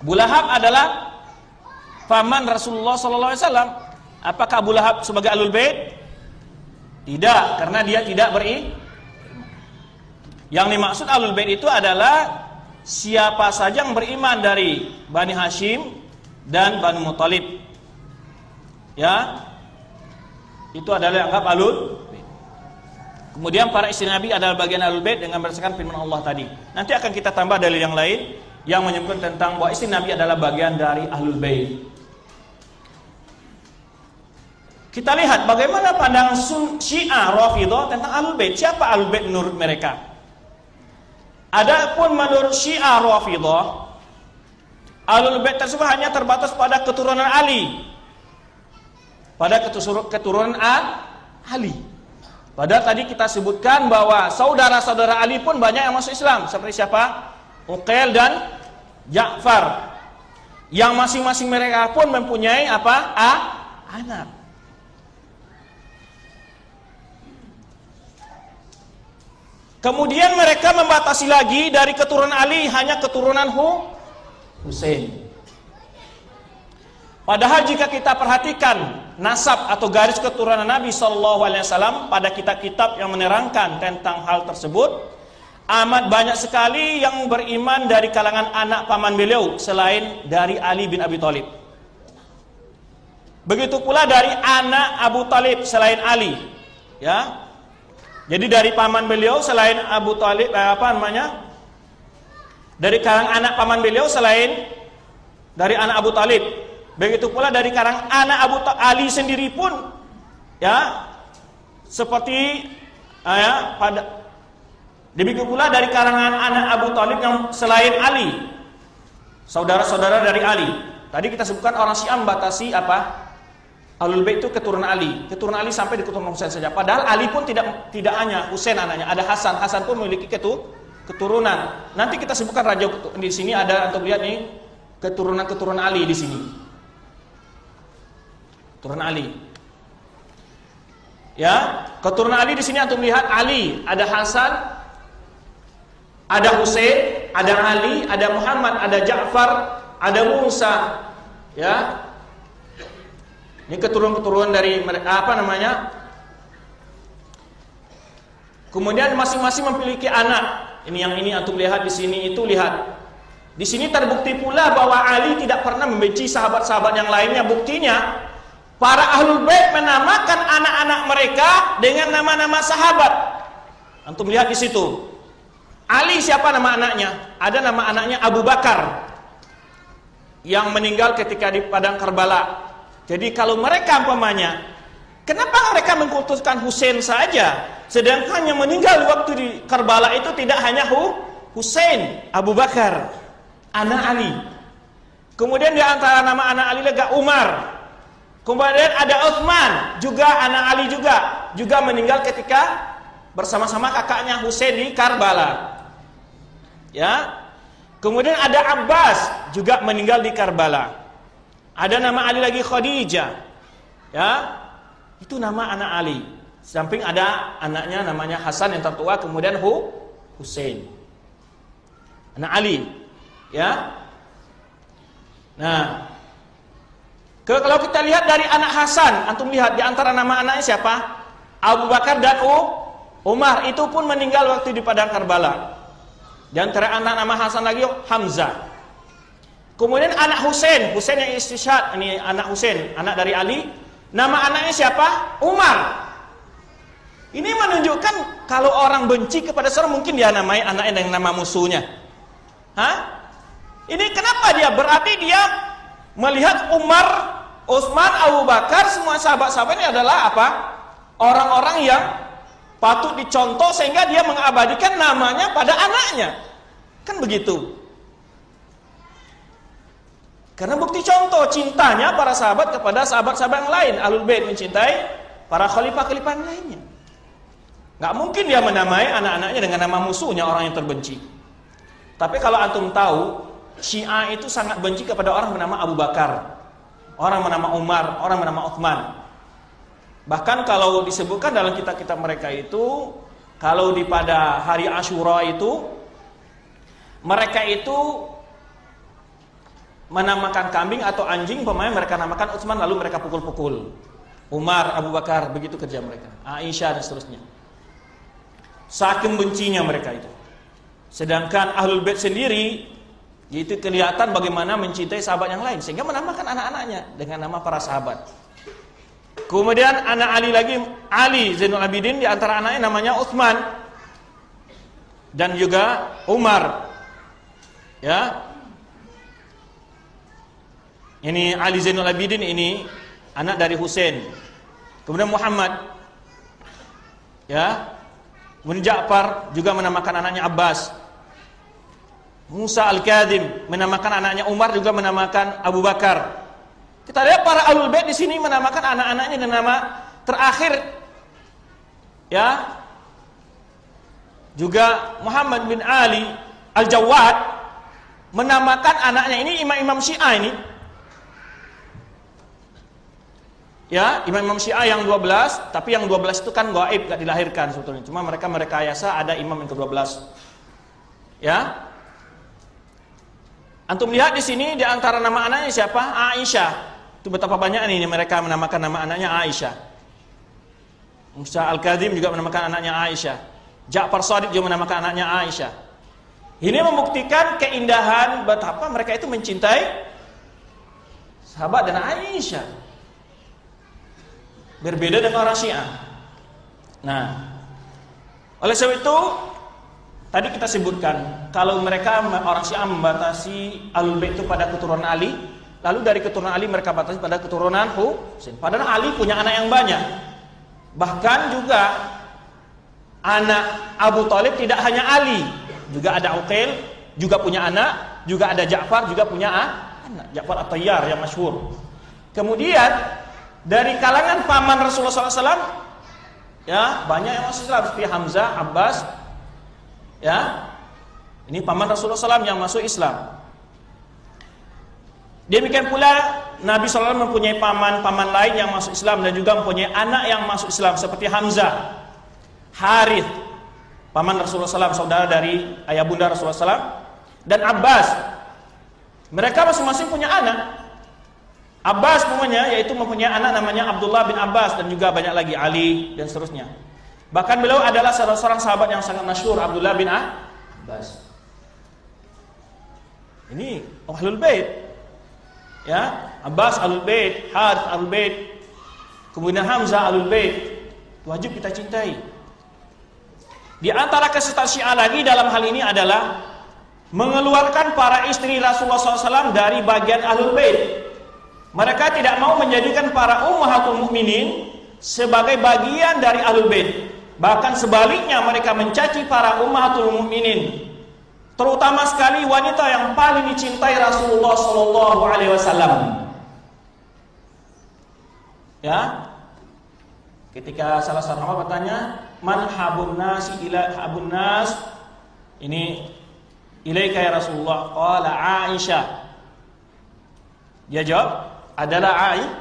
Abu Lahab adalah paman Rasulullah SAW. Apakah Abu Lahab sebagai Ahlul Bait? Tidak, karena dia tidak beriman. Yang dimaksud Ahlul Bait itu adalah siapa saja yang beriman dari Bani Hashim dan Bani Muthalib. Ya, itu adalah yang anggap Ahlul Bait. Kemudian para istri Nabi adalah bagian Ahlul Bait dengan berdasarkan firman Allah tadi. Nanti akan kita tambah dalil yang lain yang menyebutkan tentang bahwa istri Nabi adalah bagian dari Ahlul Bait. Kita lihat bagaimana pandangan Syiah Rafidhah tentang Ahlul Bait. Siapa Ahlul Bait menurut mereka? Adapun menurut Syiah Rafidhah, Ahlul Bait tersebut hanya terbatas pada keturunan Ali. Pada keturunan Ali. Padahal tadi kita sebutkan bahwa saudara-saudara Ali pun banyak yang masuk Islam. Seperti siapa? Uqail dan Ja'far. Yang masing-masing mereka pun mempunyai apa? Anak. Kemudian mereka membatasi lagi dari keturunan Ali hanya keturunan Husain. Padahal jika kita perhatikan nasab atau garis keturunan Nabi SAW pada kitab-kitab yang menerangkan tentang hal tersebut, amat banyak sekali yang beriman dari kalangan anak paman beliau selain dari Ali bin Abi Thalib. Begitu pula dari anak Abu Thalib selain Ali. Ya. Jadi dari paman beliau selain Abu Thalib, dari kalangan anak paman beliau selain dari anak Abu Thalib. Begitu pula dari kalangan anak Abu Ali sendiri pun, ya, seperti demikian pula dari kalangan anak Abu Thalib yang selain Ali, saudara-saudara dari Ali. Tadi kita sebutkan orang Syiah membatasi Ahlul Bait itu keturunan Ali sampai di keturunan Husain saja. Padahal Ali pun tidak hanya Husain anaknya, ada Hasan. Hasan pun memiliki keturunan. Nanti kita sebutkan raja di sini ada, untuk lihat nih keturunan Ali di sini. Keturunan Ali. Ya, keturunan Ali di sini antum lihat Ali, ada Hasan, ada Husain, ada Ali, ada Muhammad, ada Ja'far, ada Musa. Ya. Ini keturunan dari kemudian masing-masing memiliki anak. Ini yang ini antum lihat di sini, itu lihat. Di sini terbukti pula bahwa Ali tidak pernah membenci sahabat-sahabat yang lainnya. Buktinya para Ahlul Bait menamakan anak-anak mereka dengan nama-nama sahabat. Antum lihat di situ. Ali siapa nama anaknya? Ada nama anaknya Abu Bakar yang meninggal ketika di padang Karbala. Jadi kalau mereka umpamanya, kenapa mereka mengkultuskan Husain saja, sedangkan yang meninggal waktu di Karbala itu tidak hanya Husain, Abu Bakar, anak Ali. Kemudian di antara nama anak Ali juga Umar. Kemudian ada Utsman, juga anak Ali juga meninggal ketika bersama-sama kakaknya Husain di Karbala. Ya. Kemudian ada Abbas, juga meninggal di Karbala. Ada nama Ali lagi Khadijah. Ya. Itu nama anak Ali. Samping ada anaknya namanya Hasan yang tertua, kemudian Husain. Anak Ali. Ya. Nah, kalau kita lihat dari anak Hasan, antum lihat di antara nama anaknya siapa? Abu Bakar dan Umar. Itu pun meninggal waktu di padang Karbala. Di antara anak nama Hasan lagi Hamzah. Kemudian anak Husain yang istishhad, ini anak Husain, anak dari Ali. Nama anaknya siapa? Umar. Ini menunjukkan kalau orang benci kepada seorang, mungkin dia namai anaknya dengan nama musuhnya. Hah? Ini kenapa dia? Berarti dia melihat Umar, Utsman, Abu Bakar, semua sahabat-sahabat ini adalah apa? Orang-orang yang patut dicontoh, sehingga dia mengabadikan namanya pada anaknya. Kan begitu. Karena bukti contoh cintanya para sahabat kepada sahabat-sahabat yang lain. Ahlul Bait mencintai para khalifah-khalifah yang lainnya. Gak mungkin dia menamai anak-anaknya dengan nama musuhnya, orang yang terbenci. Tapi kalau antum tahu, Syiah itu sangat benci kepada orang bernama Abu Bakar, orang bernama Umar, orang bernama Utsman. Bahkan kalau disebutkan dalam kitab-kitab mereka itu, kalau pada hari Asyura itu, mereka itu menamakan kambing atau anjing, pemain mereka namakan Utsman, lalu mereka pukul-pukul. Umar, Abu Bakar, begitu kerja mereka. Aisyah dan seterusnya. Saking bencinya mereka itu. Sedangkan Ahlul Bait sendiri, itu kelihatan bagaimana mencintai sahabat yang lain, sehingga menamakan anak-anaknya dengan nama para sahabat. Kemudian anak Ali lagi, Ali Zainul Abidin, di antara anaknya namanya Utsman dan juga Umar. Ya. Ini Ali Zainul Abidin, ini anak dari Husain. Kemudian Muhammad. Ya. Kemudian Ja'far juga menamakan anaknya Abbas. Musa Al-Kadhim menamakan anaknya Umar, juga menamakan Abu Bakar. Kita lihat para Ahlul Bait di sini menamakan anak-anaknya dengan nama terakhir. Ya. Juga Muhammad bin Ali Al-Jawad menamakan anaknya, ini imam-imam Syiah ini. Ya, imam-imam Syiah yang 12, tapi yang 12 itu kan gaib, gak dilahirkan sebetulnya. Cuma mereka merekayasa ada imam yang ke-12. Ya. Antum lihat di sini di antara nama anaknya siapa? Aisyah. Itu betapa banyak ini mereka menamakan nama anaknya Aisyah. Musa Al-Kadhim juga menamakan anaknya Aisyah. Ja'far Shadiq juga menamakan anaknya Aisyah. Ini membuktikan keindahan betapa mereka itu mencintai sahabat dan Aisyah. Berbeda dengan orang Syiah. Nah, Oleh sebab itu, tadi kita sebutkan, kalau mereka orang Syiah membatasi Ahlul Bait itu pada keturunan Ali, lalu dari keturunan Ali mereka batasi pada keturunan Husain. Padahal Ali punya anak yang banyak. Bahkan juga anak Abu Thalib tidak hanya Ali, juga ada Uqail, juga punya anak, juga ada Ja'far, juga punya anak. Ja'far At-Tayyar yang masyhur. Kemudian dari kalangan paman Rasulullah SAW, ya banyak yang masuk Islam seperti Hamzah, Abbas, ya ini paman Rasulullah SAW yang masuk Islam. Demikian pula Nabi SAW mempunyai paman-paman lain yang masuk Islam dan juga mempunyai anak yang masuk Islam seperti Hamzah, Harith, paman Rasulullah SAW, saudara dari ayah bunda Rasulullah SAW, dan Abbas. Mereka masing-masing punya anak. Abbas yaitu mempunyai anak namanya Abdullah bin Abbas, dan juga banyak lagi Ali dan seterusnya. Bahkan beliau adalah salah seorang sahabat yang sangat masyhur, Abdullah bin Abbas. Ini Ahlul Bait. Ya, Abbas Ahlul Bait, Harith Ahlul Bait, kemudian Hamzah Ahlul Bait. Wajib kita cintai. Di antara kesesatan Syiah lagi dalam hal ini adalah mengeluarkan para istri Rasulullah SAW dari bagian Ahlul Bait. Mereka tidak mau menjadikan para ummahatul mukminin sebagai bagian dari Ahlul Bait. Bahkan sebaliknya, mereka mencaci para ummahatul mukminin, terutama sekali wanita yang paling dicintai Rasulullah SAW. Ya, ketika salah seorang sahabat bertanya, man habun nas ila habun nas, ini ilaika ya Rasulullah, qala Aisyah. Dia jawab, adalah Aisyah,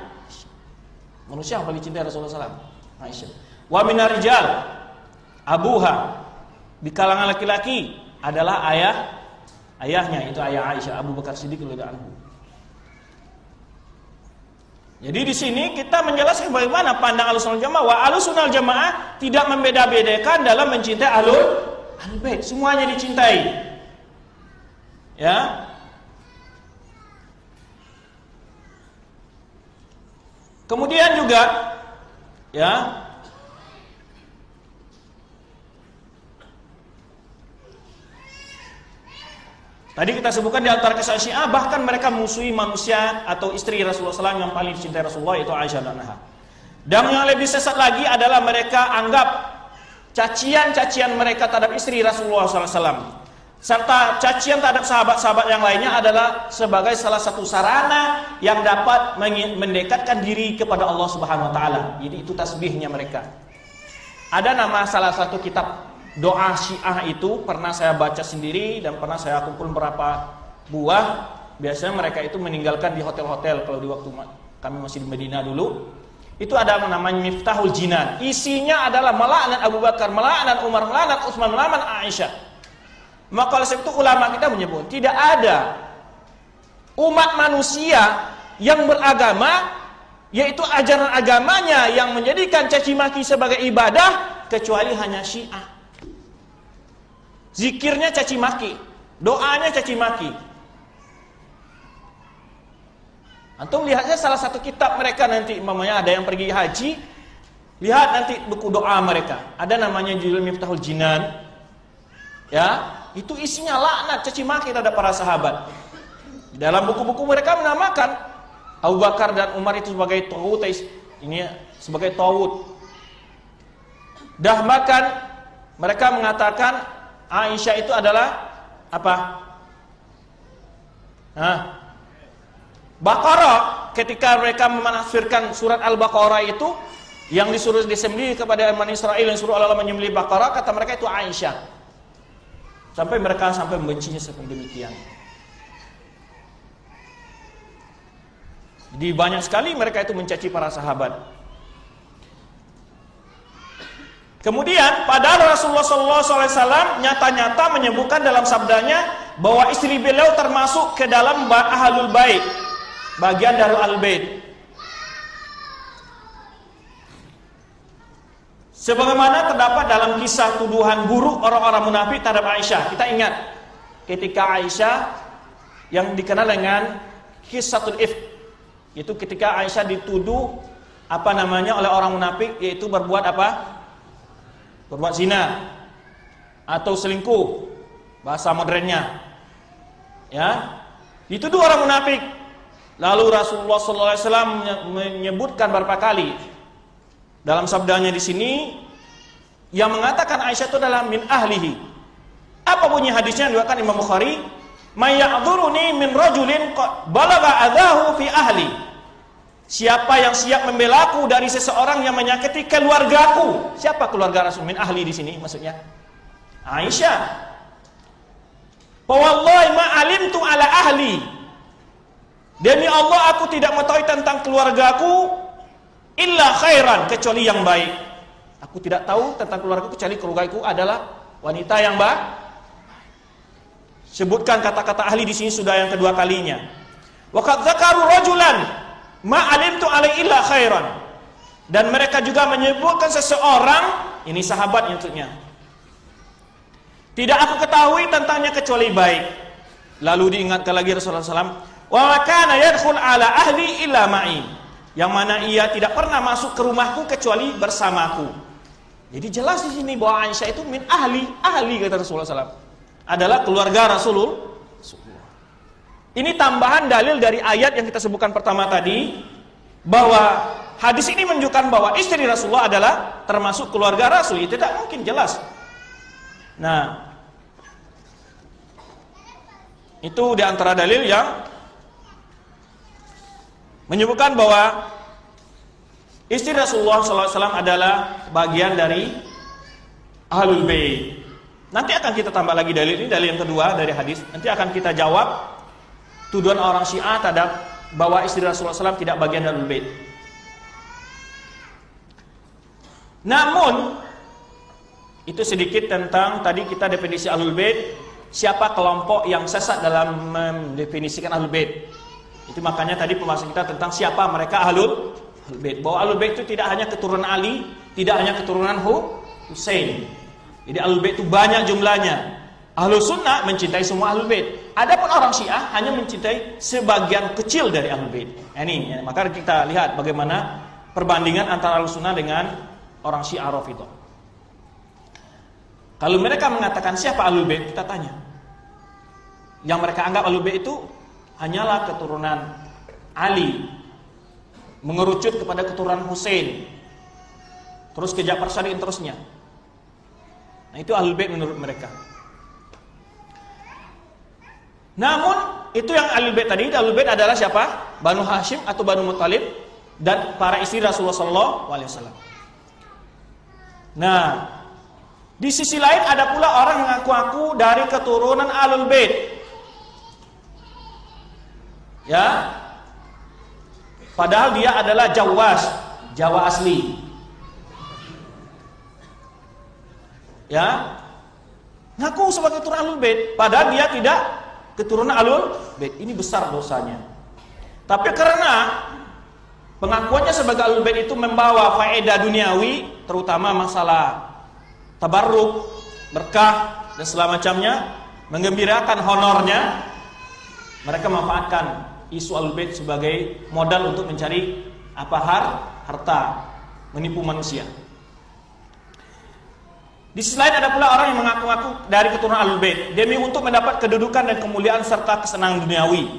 manusia yang paling cintai Rasulullah SAW, Aisyah. Wa minar rijal abuha, di kalangan laki-laki adalah ayahnya, itu ayah Aisyah, Abu Bakar Siddiq radhiyallahu anhu. Jadi di sini kita menjelaskan bagaimana pandang Ahlussunnah Jamaah. Wa Ahlussunnah Jamaah tidak membeda-bedakan dalam mencintai Ahlul Bait, semuanya dicintai. Ya. Kemudian juga, ya, tadi kita sebutkan di antara kisah Syiah, bahkan mereka memusuhi manusia atau istri Rasulullah SAW yang paling dicintai Rasulullah, itu Aisyah dan Anha. Dan yang lebih sesat lagi adalah mereka anggap cacian-cacian mereka terhadap istri Rasulullah SAW serta cacian terhadap sahabat-sahabat yang lainnya adalah sebagai salah satu sarana yang dapat mendekatkan diri kepada Allah Subhanahu wa taala. Jadi itu tasbihnya mereka. Ada nama salah satu kitab doa Syiah itu pernah saya baca sendiri dan pernah saya kumpul beberapa buah. Biasanya mereka itu meninggalkan di hotel-hotel kalau di waktu kami masih di Medina dulu. Itu ada namanya Miftahul Jinan. Isinya adalah melaknat Abu Bakar, melaknat Umar, melaknat Utsman, melaknat Aisyah. Maka oleh sebab itu ulama kita menyebut tidak ada umat manusia yang beragama, yaitu ajaran agamanya yang menjadikan caci maki sebagai ibadah, kecuali hanya Syiah. Zikirnya caci maki, doanya caci maki. Antum lihatnya salah satu kitab mereka nanti, mamanya ada yang pergi haji, lihat nanti buku doa mereka, ada namanya judul Miftahul Jinan. Ya, itu isinya laknat, caci maki terhadap para sahabat. Dalam buku-buku mereka menamakan Abu Bakar dan Umar itu sebagai tawud, ini sebagai tawud. Bahkan mereka mengatakan Aisyah itu adalah apa? Baqarah, ketika mereka menafsirkan surat Al-Baqarah itu yang disuruh disembelih kepada Bani Israil, yang suruh Allah menyembelih Baqarah, kata mereka itu Aisyah. Sampai mereka membencinya seperti demikian. Jadi banyak sekali mereka itu mencaci para sahabat. Kemudian padahal Rasulullah SAW nyata-nyata menyebutkan dalam sabdanya bahwa istri beliau termasuk ke dalam Ahlul Bait, bagian dari Ahlul Bait. Sebagaimana terdapat dalam kisah tuduhan buruk orang-orang munafik terhadap Aisyah. Kita ingat ketika Aisyah yang dikenal dengan Qissatul Ifk, itu ketika Aisyah dituduh oleh orang munafik, yaitu berbuat apa? Berbuat zina. atau selingkuh, bahasa modernnya. Ya, dituduh orang munafik. Lalu Rasulullah SAW menyebutkan beberapa kali dalam sabdanya di sini yang mengatakan Aisyah itu adalah min ahlihi. Apa bunyi hadisnya yang diriwayatkan Imam Bukhari? May ya'dzuruni min rajulin balagha adahu fi ahli. Siapa yang siap membelaku dari seseorang yang menyakiti keluargaku? Siapa keluarga Rasul? Min ahli di sini maksudnya Aisyah. Wallahi ma alimtu ala ahli. Demi Allah aku tidak mengetahui tentang keluargaku illa khairan, kecuali yang baik. Aku tidak tahu tentang keluargaku kecuali keluargaku adalah wanita yang baik. Sebutkan kata-kata ahli di sini sudah yang kedua kalinya. Wa qad dzakaru rajulan ma alimtu alaihi illa khairan. Dan mereka juga menyebutkan seseorang, ini sahabat maksudnya. Tidak aku ketahui tentangnya kecuali baik. Lalu diingatkan lagi Rasulullah SAW, wa kana yadkhul ala ahli illa ma'i. Yang mana ia tidak pernah masuk ke rumahku kecuali bersamaku. Jadi jelas di sini bahwa Aisyah itu min ahli kata Rasulullah SAW. Adalah keluarga Rasulullah. Ini tambahan dalil dari ayat yang kita sebutkan pertama tadi, bahwa hadis ini menunjukkan bahwa istri Rasulullah adalah termasuk keluarga Rasul. Itu tidak mungkin, jelas. Nah, itu di antara dalil yang menyebutkan bahwa istri Rasulullah SAW adalah bagian dari Ahlul Bait. Nanti akan kita tambah lagi dalil ini, dalil yang kedua dari hadis. Nanti akan kita jawab tuduhan orang Syiah terhadap bahwa istri Rasulullah SAW tidak bagian dari Ahlul Bait. Namun itu sedikit tentang tadi kita definisi Ahlul Bait. Siapa kelompok yang sesat dalam mendefinisikan Ahlul Bait? Itu makanya tadi pembahasan kita tentang siapa mereka Ahlul Bait. Bahwa Ahlul Bait itu tidak hanya keturunan Ali, tidak hanya keturunan Husain. Jadi Ahlul Bait itu banyak jumlahnya. Ahlus Sunnah mencintai semua Ahlul Bait. Adapun orang Syiah hanya mencintai sebagian kecil dari Ahlul Bait. Ini maka kita lihat bagaimana perbandingan antara Ahlus Sunnah dengan orang Syiah Rafidhah. Kalau mereka mengatakan siapa Ahlul Bait, kita tanya. Yang mereka anggap Ahlul Bait itu hanyalah keturunan Ali, mengerucut kepada keturunan Husain, terus ke Ja'far Shadiq terusnya. Nah, itu Ahlul Bait menurut mereka. Namun itu yang Ahlul Bait tadi, Ahlul Bait adalah siapa? Banu Hashim atau Banu Muttalib dan para istri Rasulullah SAW. Nah, di sisi lain ada pula orang mengaku-ngaku dari keturunan Ahlul Bait. Ya, padahal dia adalah Jawa asli. Ya, ngaku sebagai keturunan Ahlul Bait, padahal dia tidak keturunan Ahlul Bait. Ini besar dosanya. Tapi karena pengakuannya sebagai Ahlul Bait itu membawa faedah duniawi, terutama masalah tabarruk, berkah dan segala macamnya, menggembirakan honornya, mereka memanfaatkan isu Ahlul Bait sebagai modal untuk mencari harta, menipu manusia. Di sisi lain ada pula orang yang mengaku-ngaku dari keturunan Ahlul Bait demi untuk mendapat kedudukan dan kemuliaan serta kesenangan duniawi.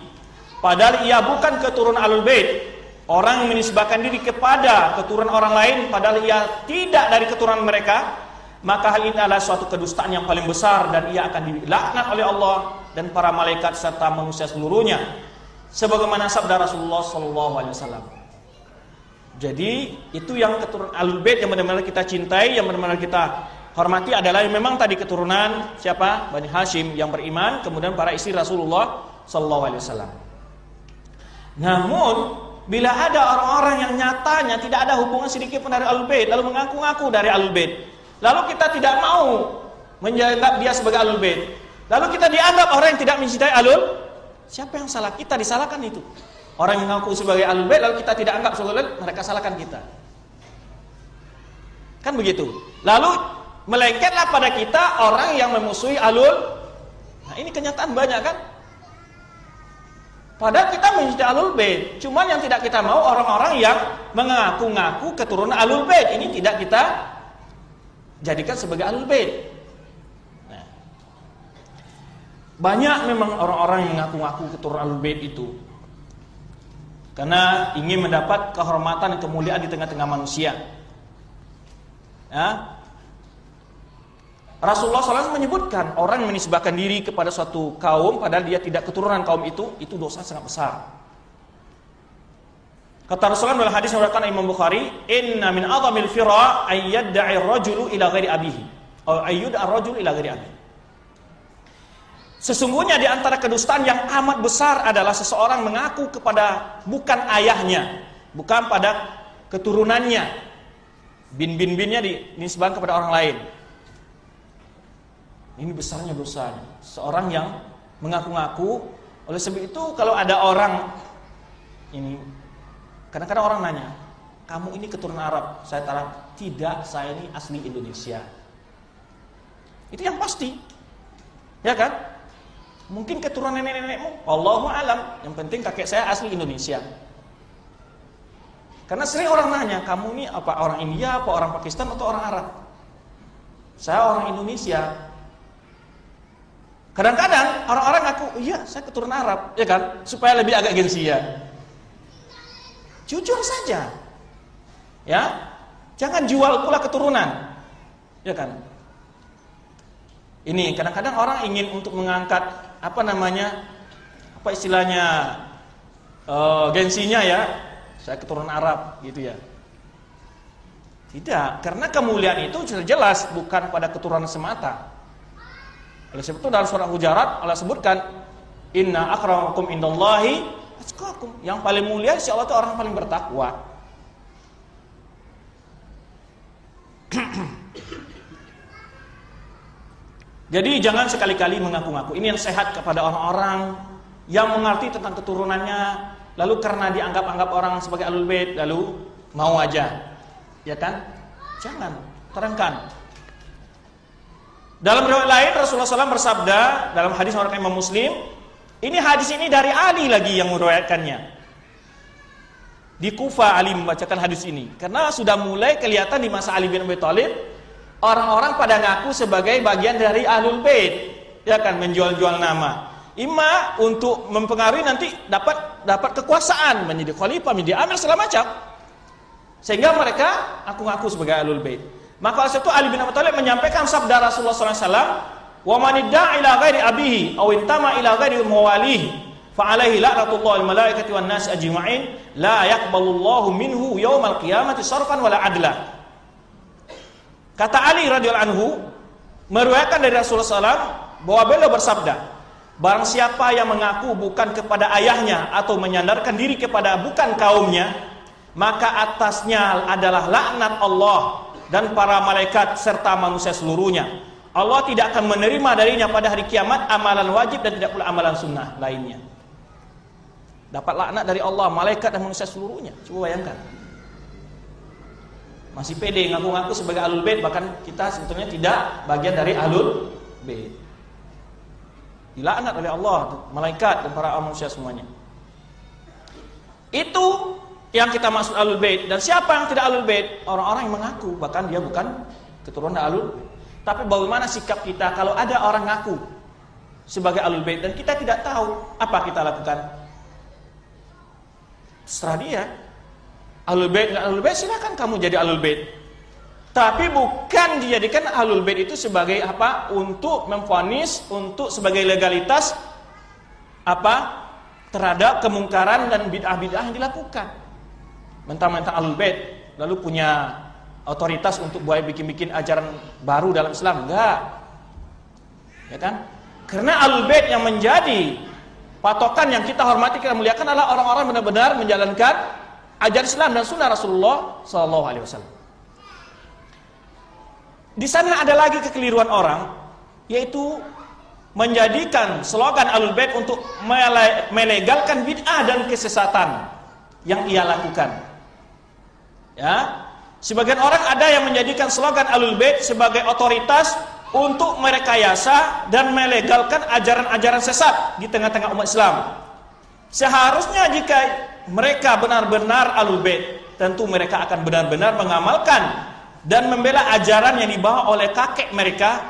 Padahal ia bukan keturunan Ahlul Bait. Orang yang menisbahkan diri kepada keturunan orang lain padahal ia tidak dari keturunan mereka, maka hal ini adalah suatu kedustaan yang paling besar dan ia akan dilaknat oleh Allah dan para malaikat serta manusia seluruhnya. Sebagaimana sabda Rasulullah SAW. Jadi itu yang keturunan Ahlul Bait yang benar-benar kita cintai, yang benar-benar kita hormati adalah yang memang tadi keturunan siapa? Bani Hashim yang beriman, kemudian para istri Rasulullah SAW. Namun bila ada orang-orang yang nyatanya tidak ada hubungan sedikit pun dari Ahlul Bait, lalu mengaku-ngaku dari Ahlul Bait, lalu kita tidak mau menganggap dia sebagai Ahlul Bait, lalu kita dianggap orang yang tidak mencintai Ahlul, siapa yang salah? Kita disalahkan itu. Orang yang mengaku sebagai Ahlul Bait lalu kita tidak anggap sebagai Ahlul Bait, mereka salahkan kita. Kan begitu. Lalu melengketlah pada kita orang yang memusuhi Ahlul. Nah, ini kenyataan banyak kan? Padahal kita mencintai Ahlul Bait, cuman yang tidak kita mau orang-orang yang mengaku-ngaku keturunan Ahlul Bait ini tidak kita jadikan sebagai Ahlul Bait. Banyak memang orang-orang yang mengaku-ngaku keturunan Ahlul Bait itu karena ingin mendapat kehormatan dan kemuliaan di tengah-tengah manusia. Ya. Rasulullah SAW menyebutkan orang yang menisbahkan diri kepada suatu kaum padahal dia tidak keturunan kaum itu dosa sangat besar. Kata Rasulullah dalam hadis yang diriwayatkan Imam Bukhari, "Inna min a'zamil fira ay yad'i ar-rajulu ila ghairi abihi." Atau ayyud'a ar-rajulu ila ghairi abihi. Sesungguhnya di antara kedustaan yang amat besar adalah seseorang mengaku kepada bukan ayahnya, bukan pada keturunannya. Bin-bin-binnya dinisbahkan kepada orang lain. Ini besarnya dosa. Seorang yang mengaku-ngaku. Oleh sebab itu kalau ada orang ini, kadang-kadang orang nanya, kamu ini keturunan Arab? Saya tahu tidak, saya ini asli Indonesia. Itu yang pasti, ya kan? Mungkin keturunan nenek-nenekmu, Allahu alam. Yang penting kakek saya asli Indonesia. Karena sering orang nanya, kamu ini apa orang India, apa orang Pakistan, atau orang Arab? Saya orang Indonesia. Kadang-kadang orang-orang ngaku, iya saya keturunan Arab, ya kan? Supaya lebih agak gengsi ya. Jujur saja, ya. Jangan jual pula keturunan, ya kan? Ini kadang-kadang orang ingin untuk mengangkat apa istilahnya gengsinya ya. Saya keturunan Arab, gitu ya. Tidak, karena kemuliaan itu sudah jelas bukan pada keturunan semata. Oleh sebab itu dalam surah Hujarat Allah sebutkan, Inna akramakum indallahi atqakum. Yang paling mulia insya Allah itu orang paling bertakwa. Jadi jangan sekali-kali mengaku-ngaku. Ini yang sehat kepada orang-orang yang mengerti tentang keturunannya, lalu karena dianggap-anggap orang sebagai Ahlul Bait, lalu mau aja, ya kan? Jangan, terangkan. Dalam riwayat lain Rasulullah SAW bersabda dalam hadis riwayat Imam Muslim, ini hadis ini dari Ali lagi yang meriwayatkannya. Di Kufah Ali membacakan hadis ini karena sudah mulai kelihatan di masa Ali bin Abi Thalib orang-orang pada ngaku sebagai bagian dari Ahlul Bait, ya kan, menjual-jual nama. Ima untuk mempengaruhi nanti dapat kekuasaan, menjadi khalifah, menjadi amir segala macam. Sehingga mereka ngaku-ngaku sebagai Ahlul Bait. Maka oleh itu Ali bin Abi Thalib menyampaikan sabda Rasulullah SAW, "Wa man idda'a ila ghairi abihi aw intama ila ghairi mawalihi fa alaihi la'natullahi wal malaikati wan nas ajma'in la yaqbalullahu minhu yaumal qiyamati sarfan wala adla." Kata Ali radhiyallahu anhu meriwayatkan dari Rasulullah SAW bahwa beliau bersabda, barang siapa yang mengaku bukan kepada ayahnya atau menyandarkan diri kepada bukan kaumnya, maka atasnya adalah laknat Allah dan para malaikat serta manusia seluruhnya. Allah tidak akan menerima darinya pada hari kiamat amalan wajib dan tidak pula amalan sunnah lainnya. Dapat laknat dari Allah, malaikat dan manusia seluruhnya. Coba bayangkan. Masih pede ngaku-ngaku sebagai Ahlul Bait, bahkan kita sebetulnya tidak bagian dari Ahlul Bait. Dilaknat oleh Allah, malaikat dan para manusia semuanya. Itu yang kita maksud Ahlul Bait. Dan siapa yang tidak Ahlul Bait? Orang-orang yang mengaku bahkan dia bukan keturunan Ahlul Bait. Tapi bagaimana sikap kita kalau ada orang ngaku sebagai Ahlul Bait dan kita tidak tahu, apa kita lakukan? Terserah dia. Ahlul Bait enggak Ahlul Bait, silakan kamu jadi Ahlul Bait. Tapi bukan dijadikan Ahlul Bait itu sebagai apa? Untuk memvonis, untuk sebagai legalitas apa? Terhadap kemungkaran dan bid'ah-bid'ah yang dilakukan. Mentang-mentang Ahlul Bait lalu punya otoritas untuk buat bikin-bikin ajaran baru dalam Islam, enggak. Ya kan? Karena Ahlul Bait yang menjadi patokan yang kita hormati, kita muliakan adalah orang-orang benar-benar menjalankan ajaran Islam dan sunnah Rasulullah SAW. Di sana ada lagi kekeliruan orang, yaitu menjadikan slogan Ahlul Bait untuk melegalkan bid'ah dan kesesatan yang ia lakukan. Ya, sebagian orang ada yang menjadikan slogan Ahlul Bait sebagai otoritas untuk merekayasa dan melegalkan ajaran-ajaran sesat di tengah-tengah umat Islam. Seharusnya jika mereka benar-benar Ahlul Bait, tentu mereka akan benar-benar mengamalkan dan membela ajaran yang dibawa oleh kakek mereka,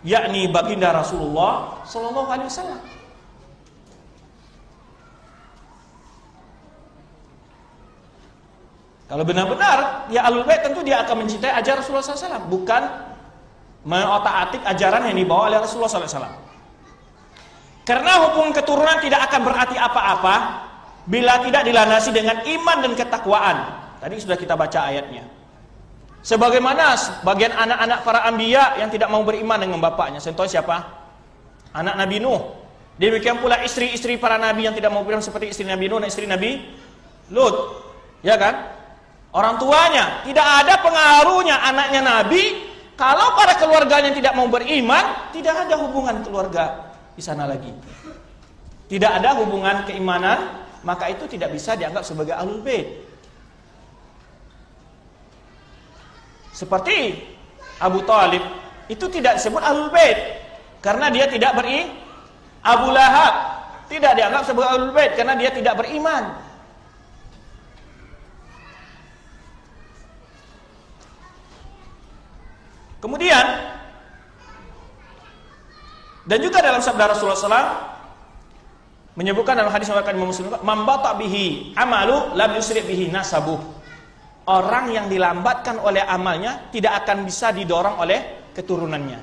yakni baginda Rasulullah sallallahu alaihi wasallam. Kalau benar-benar dia Ahlul Bait, tentu dia akan mencintai ajaran Rasulullah SAW, bukan mengotak-atik ajaran yang dibawa oleh Rasulullah SAW. Karena hubungan keturunan tidak akan berarti apa-apa bila tidak dilandasi dengan iman dan ketakwaan. Tadi sudah kita baca ayatnya. Sebagaimana bagian anak-anak para anbiya yang tidak mau beriman dengan bapaknya. Contohnya siapa? Anak Nabi Nuh. Demikian pula istri-istri para nabi yang tidak mau beriman seperti istri Nabi Nuh dan istri Nabi Lut. Ya kan? Orang tuanya, tidak ada pengaruhnya anaknya Nabi. Kalau pada keluarganya tidak mau beriman, tidak ada hubungan keluarga di sana lagi. Tidak ada hubungan keimanan, maka itu tidak bisa dianggap sebagai Ahlul Bait. Seperti Abu Thalib, itu tidak disebut Ahlul Bait karena dia tidak beriman. Abu Lahab tidak dianggap sebagai Ahlul Bait karena dia tidak beriman. Kemudian, dan juga dalam sabda Rasulullah SAW menyebutkan dalam hadis riwayat Imam Muslim, "Man bata bihi amalu lam yusri bihi nasabuh." Orang yang dilambatkan oleh amalnya tidak akan bisa didorong oleh keturunannya.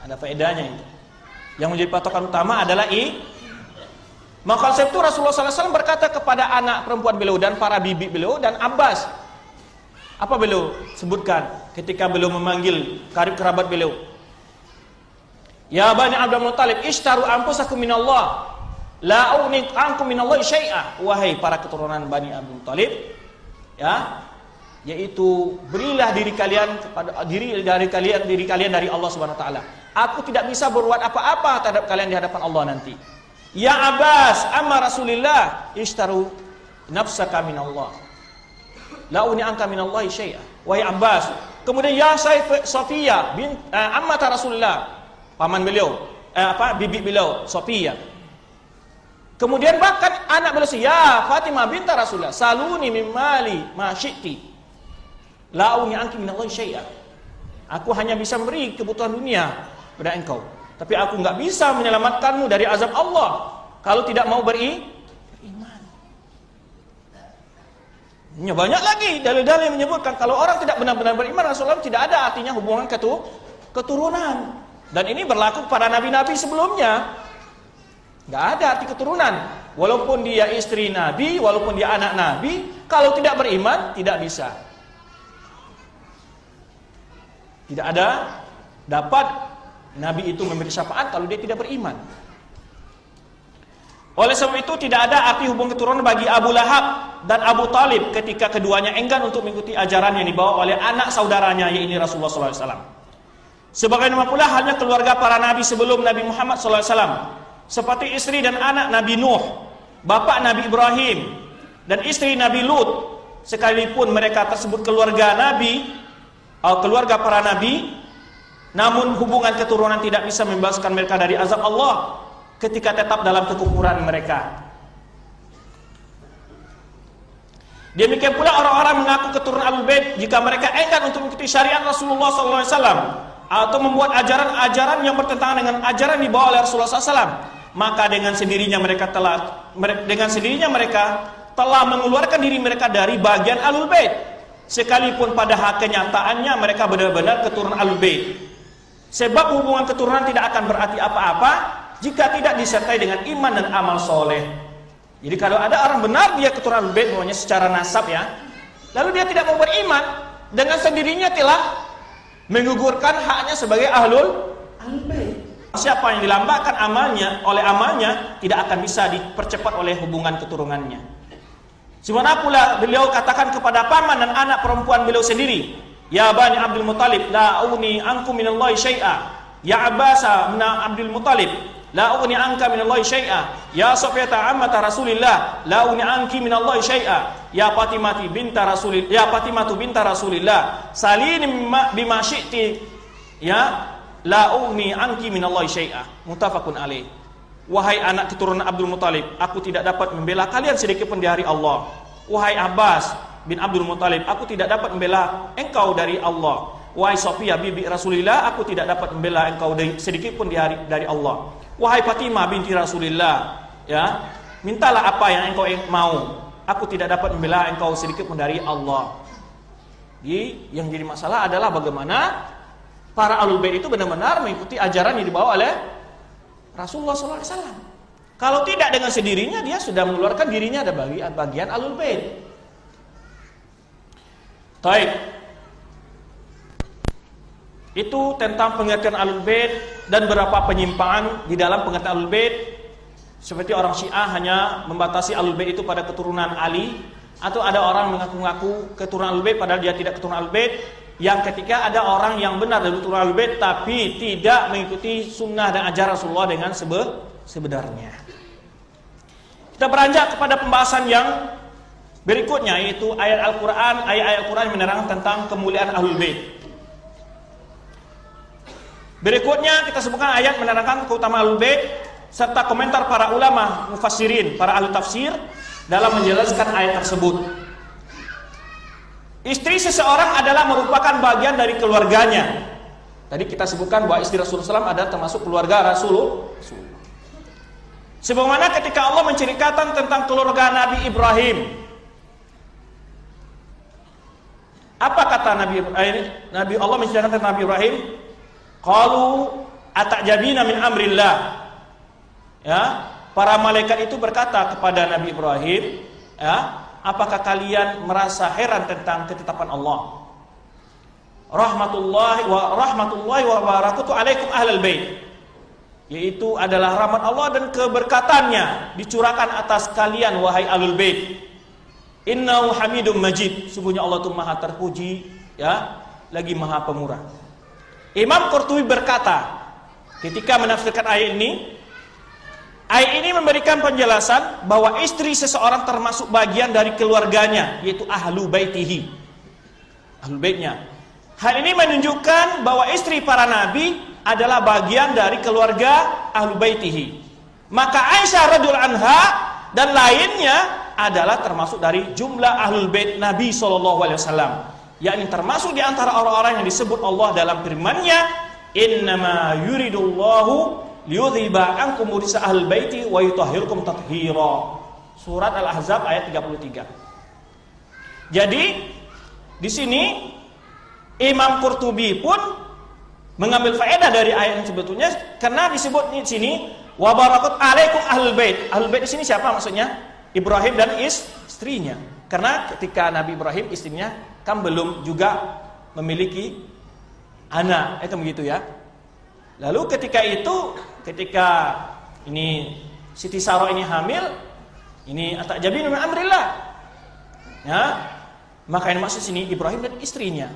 Ada faedahnya itu. Yang menjadi patokan utama adalah maka itu Rasulullah SAW berkata kepada anak perempuan beliau dan para bibi beliau dan Abbas. Apa beliau sebutkan ketika beliau memanggil karib kerabat beliau? Ya Bani Abdul Muttalib, ishtaru anfusakum minallah, la ugni ankum minallahi syai'a. Wahai para keturunan Bani Abdul Muttalib, ya, yaitu berilah diri kalian kepada diri kalian dari Allah Subhanahu wa taala. Aku tidak bisa berbuat apa-apa terhadap kalian di hadapan Allah nanti. Ya Abbas, amma Rasulillah, ishtaru nafsaka minallah. La uni angka minallahi syai'a. Wahai Abbas. Kemudian ya Safiyah bin ammata Rasulullah, paman beliau, bibi beliau Safiyah. Kemudian bahkan anak beliau ya Fatimah binta Rasulullah, saluni min mali ma syi'ti. La uni angki minallahi syai'a. Aku hanya bisa memberi kebutuhan dunia pada engkau, tapi aku enggak bisa menyelamatkanmu dari azab Allah kalau tidak mau beriman. Banyak lagi dalil-dalil yang menyebutkan kalau orang tidak benar-benar beriman, Rasulullah tidak ada artinya hubungan keturunan. Dan ini berlaku pada nabi-nabi sebelumnya. Nggak ada arti keturunan. Walaupun dia istri nabi, walaupun dia anak nabi, kalau tidak beriman tidak bisa. Tidak ada dapat nabi itu memberi syafaat kalau dia tidak beriman. Oleh sebab itu tidak ada arti hubungan keturunan bagi Abu Lahab dan Abu Thalib ketika keduanya enggan untuk mengikuti ajaran yang dibawa oleh anak saudaranya yaitu Rasulullah SAW. Sebagaimana pula halnya keluarga para nabi sebelum Nabi Muhammad SAW, seperti istri dan anak Nabi Nuh, bapak Nabi Ibrahim, dan istri Nabi Lut, sekalipun mereka tersebut keluarga nabi, keluarga para nabi, namun hubungan keturunan tidak bisa membebaskan mereka dari azab Allah ketika tetap dalam kekufuran mereka. Demikian pula orang-orang mengaku keturunan Ahlul Bait jika mereka enggan untuk mengikuti syariat Rasulullah SAW atau membuat ajaran-ajaran yang bertentangan dengan ajaran dibawa oleh Rasulullah SAW, maka dengan sendirinya mereka telah mengeluarkan diri mereka dari bagian Ahlul Bait, sekalipun pada kenyataannya mereka benar-benar keturunan Ahlul Bait. Sebab hubungan keturunan tidak akan berarti apa-apa jika tidak disertai dengan iman dan amal soleh. Jadi kalau ada orang benar dia keturunan Ahlul Bait namanya secara nasab ya, lalu dia tidak mau beriman, dengan sendirinya telah menggugurkan haknya sebagai Ahlul Bait. Siapa yang dilambatkan amalnya tidak akan bisa dipercepat oleh hubungan keturunannya. Sebagaimana pula beliau katakan kepada paman dan anak perempuan beliau sendiri, ya Bani Abdul Muttalib, la ugni ankum minallahi syai'a. Ya Abbas bin Abdul Muttalib, la ugni anka minallahi syai'a. Ya Safiyata ammata Rasulillah, la ugni anki minallahi syai'a. Ya Fatimatu binta Rasulillah, salini bima syi'ti. Ya la ugni anki minallahi syai'a. Muttafaqun alaih. Wahai anak keturunan Abdul Muttalib, aku tidak dapat membela kalian sedikit pun di hari Allah. Wahai Abbas bin Abdul Muttalib, aku tidak dapat membela engkau dari Allah. Wahai Sofia bibi Rasulillah, aku tidak dapat membela engkau sedikit pun dari Allah. Wahai Fatimah binti Rasulillah, ya, mintalah apa yang engkau mau. Aku tidak dapat membela engkau sedikit pun dari Allah. Jadi yang jadi masalah adalah bagaimana para Ahlul Bait itu benar-benar mengikuti ajaran yang dibawa oleh Rasulullah SAW. Kalau tidak, dengan sendirinya dia sudah mengeluarkan dirinya dari bagian Ahlul Bait. Baik. Itu tentang pengertian Ahlul Bait dan beberapa penyimpangan di dalam pengertian Ahlul Bait. Seperti orang Syiah hanya membatasi Ahlul Bait itu pada keturunan Ali, atau ada orang mengaku-ngaku keturunan Ahlul Bait padahal dia tidak keturunan Ahlul Bait. Yang ketika ada orang yang benar dari keturunan Ahlul Bait tapi tidak mengikuti sunnah dan ajaran Rasulullah dengan sebenarnya. Kita beranjak kepada pembahasan yang berikutnya, yaitu ayat-ayat Al-Quran yang menerangkan tentang kemuliaan Ahlul Bait. Berikutnya kita sebutkan ayat menerangkan keutamaan Ahlul Bait serta komentar para ulama mufassirin, para ahli tafsir dalam menjelaskan ayat tersebut. Istri seseorang adalah merupakan bagian dari keluarganya. Tadi kita sebutkan bahwa istri Rasulullah SAW adalah termasuk keluarga Rasulullah. Sebagaimana ketika Allah menceritakan tentang keluarga Nabi Ibrahim, apa kata Nabi Allah menceritakan tentang Nabi Ibrahim? Qalu atajabina min amrillah. Ya, para malaikat itu berkata kepada Nabi Ibrahim, ya, apakah kalian merasa heran tentang ketetapan Allah? Rahmatullahi wa barakatuhu alaikum ahlal bait. Yaitu adalah rahmat Allah dan keberkatannya dicurahkan atas kalian wahai ahlul bait. Innahu hamidum majid. Sungguhnya Allah itu maha terpuji, ya, lagi maha pemurah. Imam Qurtubi berkata ketika menafsirkan ayat ini memberikan penjelasan bahwa istri seseorang termasuk bagian dari keluarganya, yaitu ahlu baitihi, ahlul baitnya. Hal ini menunjukkan bahwa istri para nabi adalah bagian dari keluarga ahlu baitihi. Maka Aisyah radhiyallahu anha dan lainnya adalah termasuk dari jumlah ahlul bait Nabi SAW, yakni termasuk di antara orang-orang yang disebut Allah dalam firman-Nya, innama yuridullahu liyudhiba ankum rijsa ahlul baiti wa yutahhirakum tathira. Surat Al-Ahzab ayat 33. Jadi di sini Imam Qurtubi pun mengambil faedah dari ayat yang sebetulnya, karena disebut di sini wa barakat alaikum ahlul bait. Ahlul bait di sini siapa maksudnya? Ibrahim dan istrinya. Karena ketika Nabi Ibrahim istrinya kan belum juga memiliki anak, itu begitu ya. Lalu ketika ini Siti Sarah ini hamil, ini atajabina min amrillah. Ya. Maka yang maksud sini Ibrahim dan istrinya.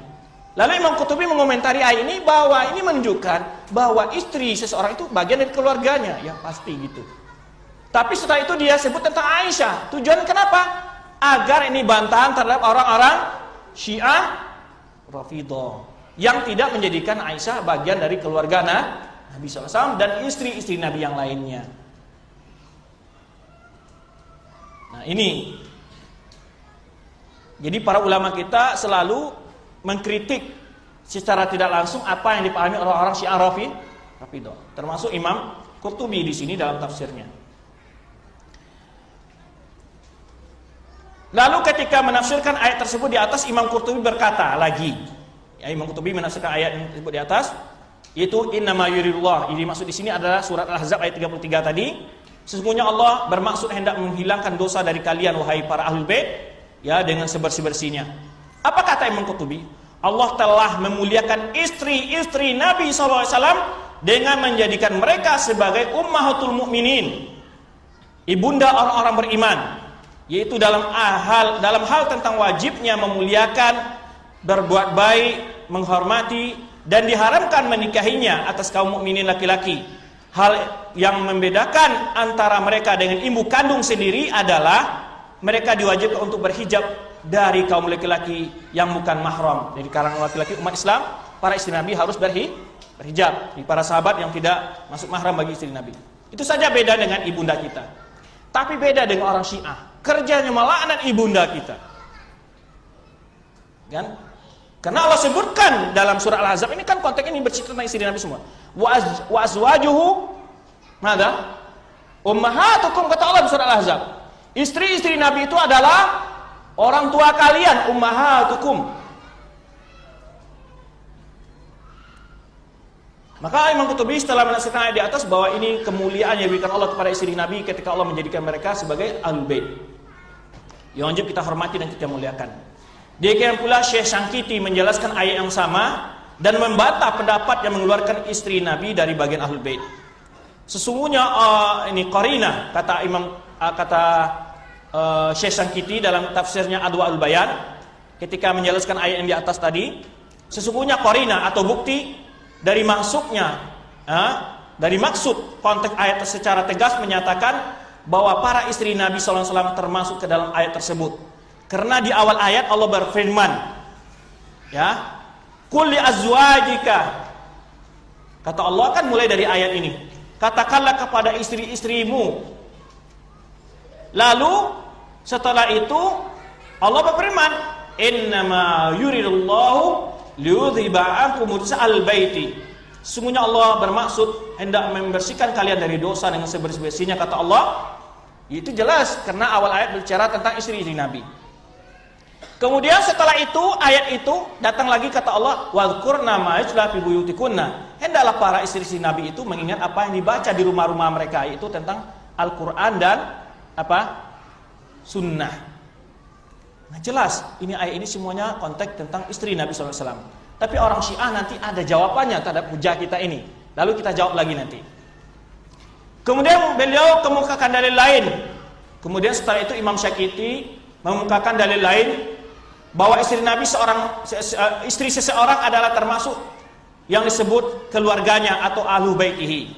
Lalu Imam Qurtubi mengomentari ayat ini bahwa ini menunjukkan bahwa istri seseorang itu bagian dari keluarganya, ya pasti gitu. Tapi setelah itu dia sebut tentang Aisyah. Tujuan kenapa? Agar ini bantahan terhadap orang-orang Syiah Rafidhah yang tidak menjadikan Aisyah bagian dari keluarga Nabi SAW dan istri-istri Nabi yang lainnya. Nah ini, jadi para ulama kita selalu mengkritik secara tidak langsung apa yang dipahami orang-orang Syiah Rafidhah, termasuk Imam Qurtubi di sini dalam tafsirnya. Lalu ketika menafsirkan ayat tersebut di atas, Imam Qurtubi berkata lagi, ya, Imam Qurtubi menafsirkan ayat yang tersebut di atas, yaitu innama yuridullah. Ini maksud di sini adalah surat Al-Ahzab ayat 33 tadi. Sesungguhnya Allah bermaksud hendak menghilangkan dosa dari kalian wahai para ahlul bait, ya, dengan sebersih-bersihnya. Apa kata Imam Qurtubi? Allah telah memuliakan istri-istri Nabi SAW dengan menjadikan mereka sebagai ummahatul mukminin, ibunda orang-orang beriman, yaitu dalam hal tentang wajibnya memuliakan, berbuat baik, menghormati, dan diharamkan menikahinya atas kaum mukminin laki-laki. Hal yang membedakan antara mereka dengan ibu kandung sendiri adalah mereka diwajibkan untuk berhijab dari kaum laki-laki yang bukan mahram. Dari kalangan laki-laki umat Islam, para istri Nabi harus berhijab. Para sahabat yang tidak masuk mahram bagi istri Nabi. Itu saja beda dengan ibunda kita. Tapi beda dengan orang Syiah. Kerjanya melaknat ibunda kita. Kan? Karena Allah sebutkan dalam surah Al-Ahzab, ini kan konteks ini bercerita tentang istri Nabi semua. Wa azwajuhu mada? Ummahatukum, kata Allah di surah Al-Ahzab. Istri-istri Nabi itu adalah orang tua kalian, ummahatukum. Maka Imam Qurtubi setelah menafsirkan ayat di atas bahwa ini kemuliaan yang diberikan Allah kepada istri Nabi ketika Allah menjadikan mereka sebagai Ahlul Bait. Yang wajib kita hormati dan kita muliakan. Demikian pula Syekh Sangkiti menjelaskan ayat yang sama dan membantah pendapat yang mengeluarkan istri Nabi dari bagian Ahlul Bait. Sesungguhnya ini qarina, kata Syekh Sangkiti dalam tafsirnya Adwa'ul Bayan ketika menjelaskan ayat yang di atas tadi, sesungguhnya qarina atau bukti dari maksudnya, dari maksud konteks ayat secara tegas menyatakan bahwa para istri Nabi SAW termasuk ke dalam ayat tersebut. Karena di awal ayat Allah berfirman, ya, qul li azwajika, kata Allah kan mulai dari ayat ini, katakanlah kepada istri-istrimu. Lalu setelah itu Allah berfirman, innama yuridullahu liyudhiba ankum rijsal baiti. Sesungguhnya Allah bermaksud hendak membersihkan kalian dari dosa dengan sebersih-bersihnya, kata Allah. Itu jelas karena awal ayat berbicara tentang istri-istri Nabi. Kemudian setelah itu ayat itu datang lagi kata Allah, wadhkurna ma yutla fi buyutikunna. Hendaklah para istri-istri Nabi itu mengingat apa yang dibaca di rumah-rumah mereka, yaitu tentang Al-Qur'an dan sunnah. Nah, jelas ini ayat ini semuanya konteks tentang istri Nabi SAW. Tapi orang Syiah nanti ada jawabannya terhadap hujah kita ini. Lalu kita jawab lagi nanti. Kemudian beliau kemukakan dalil lain. Kemudian setelah itu Imam Syafi'i mengemukakan dalil lain bahwa istri seseorang adalah termasuk yang disebut keluarganya atau ahlu baitihi.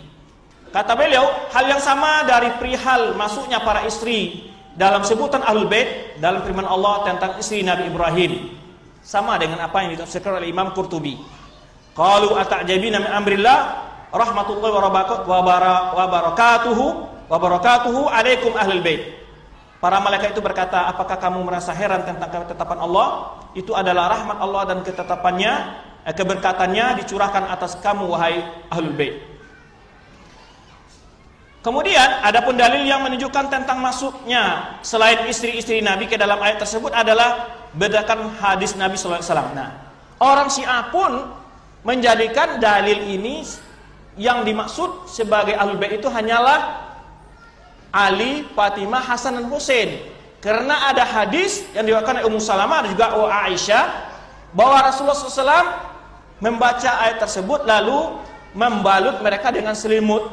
Kata beliau, hal yang sama dari perihal masuknya para istri dalam sebutan ahlul bait dalam firman Allah tentang istri Nabi Ibrahim, sama dengan apa yang ditafsirkan oleh Imam Qurtubi. Qalu ata'jabina min amrillah rahmatullahi wa barakatuhu alaikum ahlul bait. Para malaikat itu berkata, apakah kamu merasa heran tentang ketetapan Allah? Itu adalah rahmat Allah dan ketetapannya, keberkatannya dicurahkan atas kamu wahai ahlul bait. Kemudian adapun dalil yang menunjukkan tentang masuknya selain istri-istri Nabi ke dalam ayat tersebut adalah berdasarkan hadis Nabi SAW. Nah, orang Syiah pun menjadikan dalil ini yang dimaksud sebagai ahlul bait itu hanyalah Ali, Fatimah, Hasan dan Husain. Karena ada hadis yang diriwayatkan oleh Ummu Salamah dan juga Aisyah bahwa Rasulullah SAW membaca ayat tersebut lalu membalut mereka dengan selimut,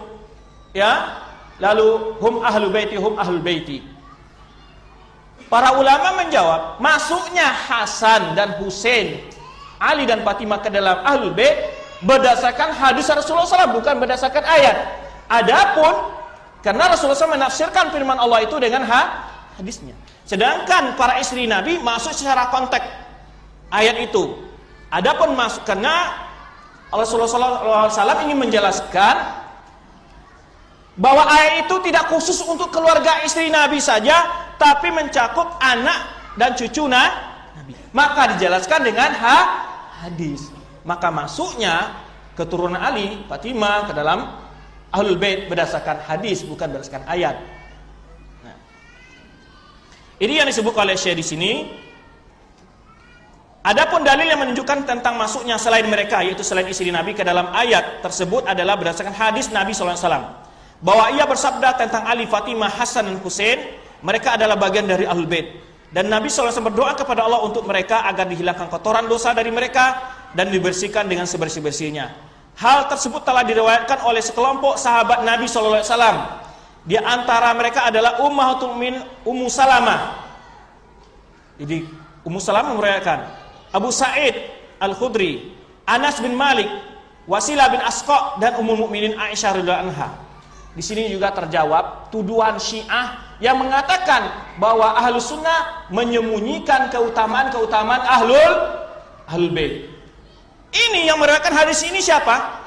ya. Lalu hum ahlul baiti. Para ulama menjawab, masuknya Hasan dan Husain, Ali dan Fatimah ke dalam ahlul bait berdasarkan hadis Rasulullah SAW, bukan berdasarkan ayat. Adapun karena Rasulullah SAW menafsirkan firman Allah itu dengan hadisnya. Sedangkan para istri Nabi masuk secara konteks ayat itu. Adapun masuk karena Rasulullah SAW ingin menjelaskan bahwa ayat itu tidak khusus untuk keluarga istri Nabi saja, tapi mencakup anak dan cucu Nabi. Maka dijelaskan dengan hadis. Maka masuknya keturunan Ali, Fatimah ke dalam ahlul bait berdasarkan hadis, bukan berdasarkan ayat. Nah, ini yang disebut oleh Syekh di sini. Adapun dalil yang menunjukkan tentang masuknya selain mereka, yaitu selain istri Nabi ke dalam ayat tersebut adalah berdasarkan hadis Nabi SAW, bahwa ia bersabda tentang Ali, Fatimah, Hasan dan Husain, mereka adalah bagian dari ahlul bait. Dan Nabi SAW berdoa kepada Allah untuk mereka agar dihilangkan kotoran dosa dari mereka dan dibersihkan dengan sebersih-bersihnya. Hal tersebut telah diriwayatkan oleh sekelompok sahabat Nabi SAW. Di antara mereka adalah Ummahatul Mu'minin Ummu Salamah. Jadi Ummu Salamah meriwayatkan, Abu Sa'id Al-Khudri, Anas bin Malik, Wasilah bin Asqa dan Ummul Mukminin Aisyah radhiyallahu anha. Di sini juga terjawab tuduhan Syiah yang mengatakan bahwa Ahlus Sunnah menyembunyikan keutamaan-keutamaan ahlul bait. Ini yang meriwayatkan hadis ini siapa?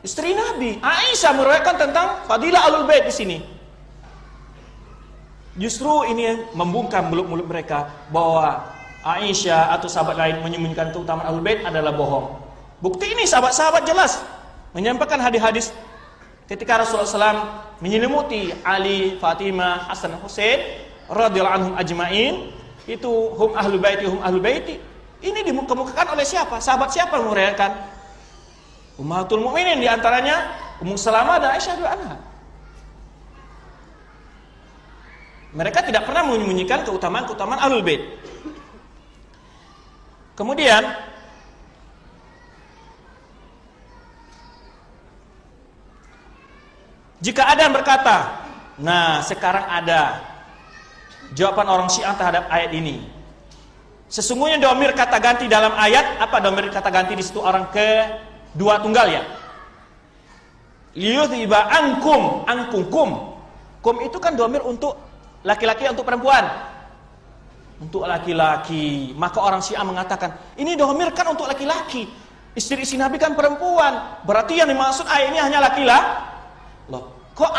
Istri Nabi. Aisyah meriwayatkan tentang fadilah ahlul bait di sini. Justru ini membungkam mulut-mulut mereka bahwa Aisyah atau sahabat lain menyembunyikan keutamaan Ahlul Bait adalah bohong. Bukti ini sahabat-sahabat jelas menyampaikan hadis-hadis ketika Rasulullah SAW menyelimuti Ali, Fatimah, Hasan, Husain radhiyallahu anhum ajmain, itu hum Ahlul Bait, hum Ahlul Bait. Ini dikemukakan oleh siapa? Sahabat siapa yang meriwayatkan? Ummahatul Mukminin, di antaranya Ummu Salamah dan Aisyah anha. Mereka tidak pernah menyembunyikan keutamaan-keutamaan Ahlul Bait. Kemudian jika ada yang berkata, nah sekarang ada jawaban orang Syiah terhadap ayat ini. Sesungguhnya domir kata ganti dalam ayat, apa domir kata ganti di situ? Orang kedua tunggal ya. Liyudhiba ankum, angkum. Kum itu kan domir untuk laki-laki, untuk perempuan. Untuk laki-laki. Maka orang Syiah mengatakan, ini domir kan untuk laki-laki. Istri-istri Nabi kan perempuan. Berarti yang dimaksud ayat ini hanya laki-laki. Loh, kok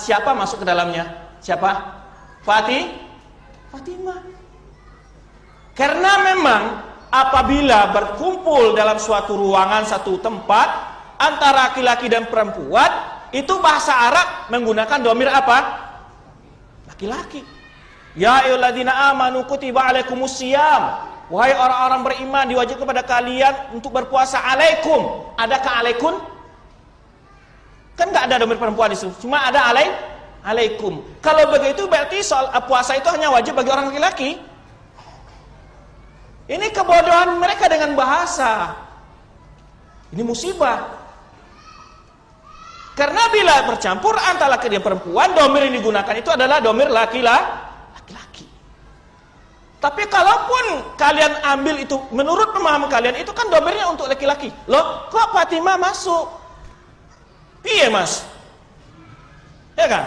siapa masuk ke dalamnya? Siapa? Fatimah. Karena memang apabila berkumpul dalam suatu ruangan, satu tempat antara laki-laki dan perempuan, itu bahasa Arab menggunakan domir apa? Laki-laki. Ya ayyuhalladzina amanu kutiba alaikumusiyam. Wahai orang-orang beriman, diwajibkan kepada kalian untuk berpuasa. Alaikum. Adakah alaikun? Kan nggak ada domir perempuan di situ. Cuma ada alaikum. Kalau begitu berarti soal puasa itu hanya wajib bagi orang laki-laki. Ini kebodohan mereka dengan bahasa. Ini musibah. Karena bila bercampur antara laki dan perempuan, domir yang digunakan itu adalah domir laki-laki. Tapi kalaupun kalian ambil itu menurut pemahaman kalian, itu kan domirnya untuk laki-laki. Loh, kok Fatimah masuk? Iya mas, ya kan?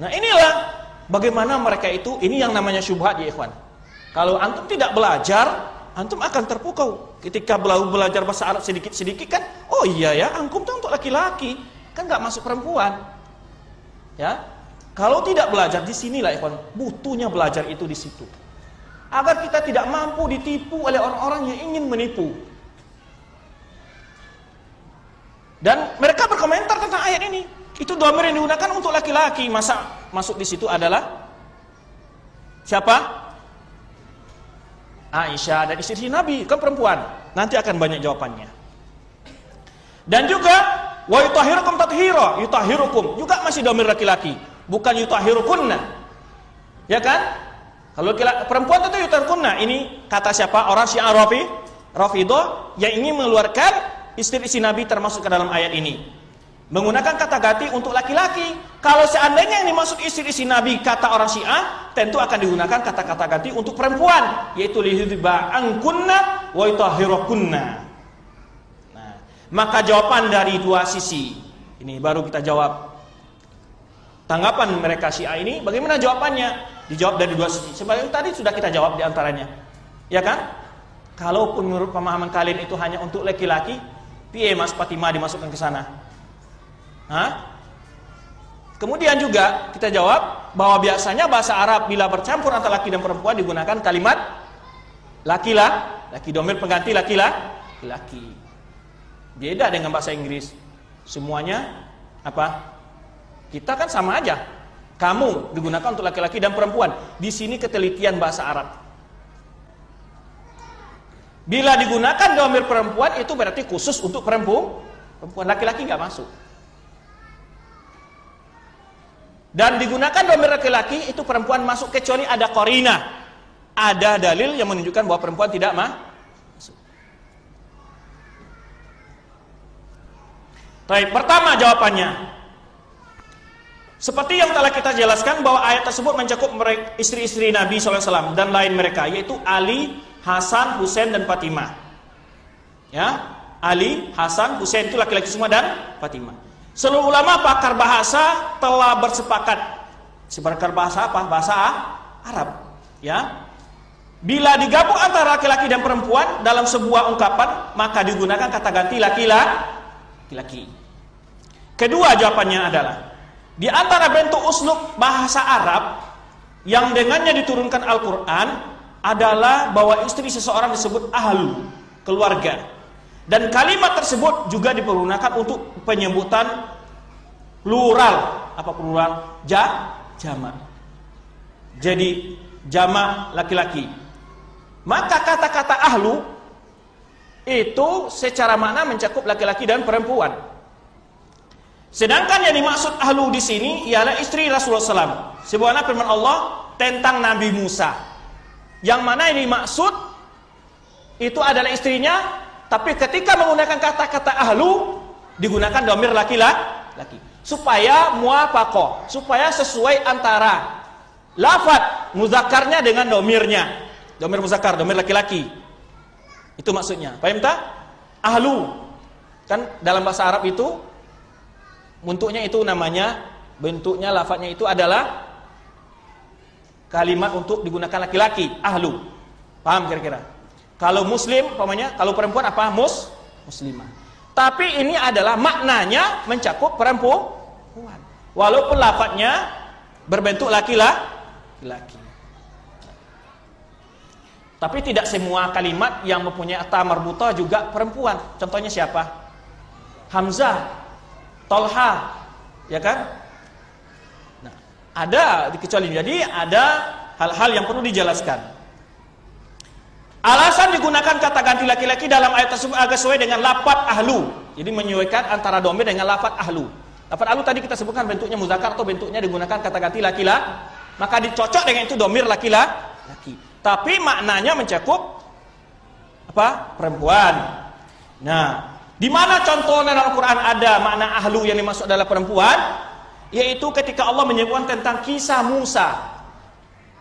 Nah inilah bagaimana mereka itu, ini yang namanya syubhat ya ikhwan. Kalau antum tidak belajar, antum akan terpukau. Ketika belajar bahasa Arab sedikit-sedikit kan, oh iya ya, angkum itu untuk laki-laki, kan nggak masuk perempuan. Ya, kalau tidak belajar di sinilah ikhwan, butuhnya belajar itu di situ. Agar kita tidak mampu ditipu oleh orang-orang yang ingin menipu. Dan mereka berkomentar tentang ayat ini. Itu domir yang digunakan untuk laki-laki. Masa masuk di situ adalah siapa? Aisyah dan istri Nabi, kan perempuan. Nanti akan banyak jawabannya. Dan juga wa yutahhirukum tathira, yutahhirukum juga masih domir laki-laki, bukan yutahhirukunna. Ya kan? Kalau perempuan itu yutahhirukunna. Ini kata siapa? Orang Syiah Rafidhah yang ingin mengeluarkan istri-istri Nabi termasuk ke dalam ayat ini. Menggunakan kata ganti untuk laki-laki. Kalau seandainya yang dimaksud istri-istri Nabi kata orang Syiah, tentu akan digunakan kata-kata ganti untuk perempuan, yaitu liyudhiba ankunna wa yutahhirukunna. Nah, maka jawaban dari dua sisi ini baru kita jawab. Tanggapan mereka Syiah ini bagaimana jawabannya? Dijawab dari dua sisi. Sebenarnya tadi sudah kita jawab di antaranya. Ya kan? Kalaupun menurut pemahaman kalian itu hanya untuk laki-laki, piye Mas Fatimah dimasukkan ke sana? Hah? Kemudian juga kita jawab bahwa biasanya bahasa Arab bila bercampur antara laki dan perempuan digunakan kalimat laki domir pengganti laki. Beda dengan bahasa Inggris. Semuanya apa? Kita kan sama aja. Kamu digunakan untuk laki-laki dan perempuan. Di sini ketelitian bahasa Arab. Bila digunakan domir perempuan itu berarti khusus untuk perempuan, laki-laki nggak masuk. Dan digunakan domir laki-laki itu perempuan masuk kecuali ada qarinah, ada dalil yang menunjukkan bahwa perempuan tidak masuk. Baik, pertama jawabannya. Seperti yang telah kita jelaskan bahwa ayat tersebut mencakup istri-istri Nabi SAW dan lain mereka, yaitu Ali, Hasan, Husain dan Fatimah. Ya, Ali, Hasan, Husain itu laki-laki semua dan Fatimah. Seluruh ulama pakar bahasa telah bersepakat. Pakar bahasa apa? Bahasa Arab. Ya, bila digabung antara laki-laki dan perempuan dalam sebuah ungkapan, maka digunakan kata ganti laki-laki. Kedua jawabannya adalah di antara bentuk uslub bahasa Arab yang dengannya diturunkan Al-Quran adalah bahwa istri seseorang disebut ahlu, keluarga. Dan kalimat tersebut juga dipergunakan untuk penyebutan plural. Apa plural? Jamak. Jadi jamak laki-laki. Maka kata-kata ahlu itu secara makna mencakup laki-laki dan perempuan. Sedangkan yang dimaksud ahlu di sini ialah istri Rasulullah SAW. Sebagaimana firman Allah tentang Nabi Musa, yang mana yang dimaksud itu adalah istrinya, tapi ketika menggunakan kata-kata ahlu digunakan dhamir laki-laki supaya muwafaqah, supaya sesuai antara lafaz mudzakarnya dengan dhamirnya, dhamir muzakkar, dhamir laki-laki. Itu maksudnya. Paham tak? Ahlu kan dalam bahasa Arab itu bentuknya itu namanya, bentuknya lafaznya itu adalah kalimat untuk digunakan laki-laki, ahlu. Paham kira-kira? Kalau muslim, umpamanya, kalau perempuan apa? Muslimah. Tapi ini adalah maknanya mencakup perempuan. Walaupun lafaznya berbentuk laki-laki. Tapi tidak semua kalimat yang mempunyai ta marbutah juga perempuan. Contohnya siapa? Hamzah, Tolha, ya kan? Nah, ada dikecuali. Jadi ada hal-hal yang perlu dijelaskan. Alasan digunakan kata ganti laki-laki dalam ayat tersebut agak sesuai dengan lafaz ahlu. Jadi menyesuaikan antara dhamir dengan lafaz ahlu. Lafaz ahlu tadi kita sebutkan bentuknya muzakkar atau bentuknya digunakan kata ganti laki-laki. Maka dicocok dengan itu dhamir laki-laki. Tapi maknanya mencakup apa? Perempuan. Nah, di mana contohnya dalam Al-Quran ada makna ahlu yang dimaksud adalah perempuan? Yaitu ketika Allah menyebutkan tentang kisah Musa.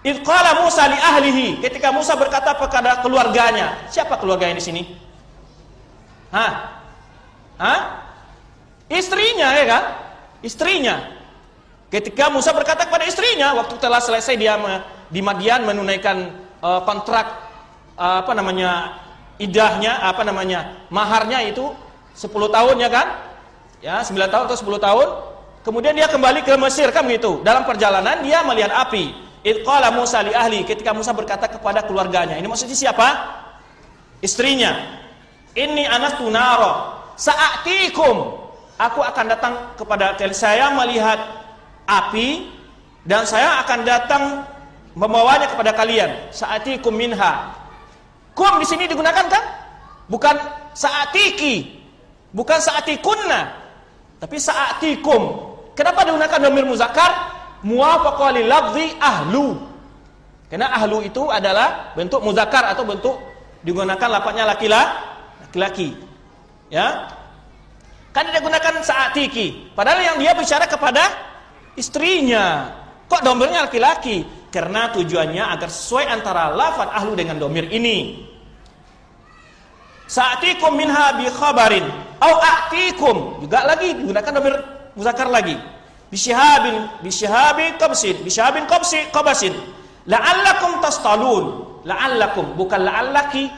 Idz qala Musa li ahlihi, ketika Musa berkata kepada keluarganya. Siapa keluarganya di sini? Istrinya, ya kan? Istrinya. Ketika Musa berkata kepada istrinya, waktu telah selesai dia di Madian menunaikan kontrak idahnya, maharnya itu 10 tahun, ya kan? Ya, 9 tahun atau 10 tahun. Kemudian dia kembali ke Mesir, kan begitu. Dalam perjalanan dia melihat api. Idz qala Musa li ahli, ketika Musa berkata kepada keluarganya. Ini maksudnya siapa? Istrinya. Inni anastu nara sa'atikum, aku akan datang kepada kalian, saya melihat api dan saya akan datang membawanya kepada kalian. Sa'atikum minha. Kum di sini digunakan kan? Bukan sa'atiki, bukan sa'atikunna, tapi sa'atikum. Kenapa digunakan dhamir muzakkar? Muwafaqah lil lafzi ahlu. Karena ahlu itu adalah bentuk muzakkar atau bentuk digunakan lafaznya laki-laki. Ya. Kan digunakan sa'atiki, padahal yang dia bicara kepada istrinya. Kok dhamirnya laki-laki? Karena tujuannya agar sesuai antara lafaz ahlu dengan dhamir ini. Sa'atikum minha bi khabarin au a'tikum, juga lagi digunakan dhamir muzakkar lagi. Bisyihabin qabasin la'allakum tastalun. La'allakum, bukan la'allaki.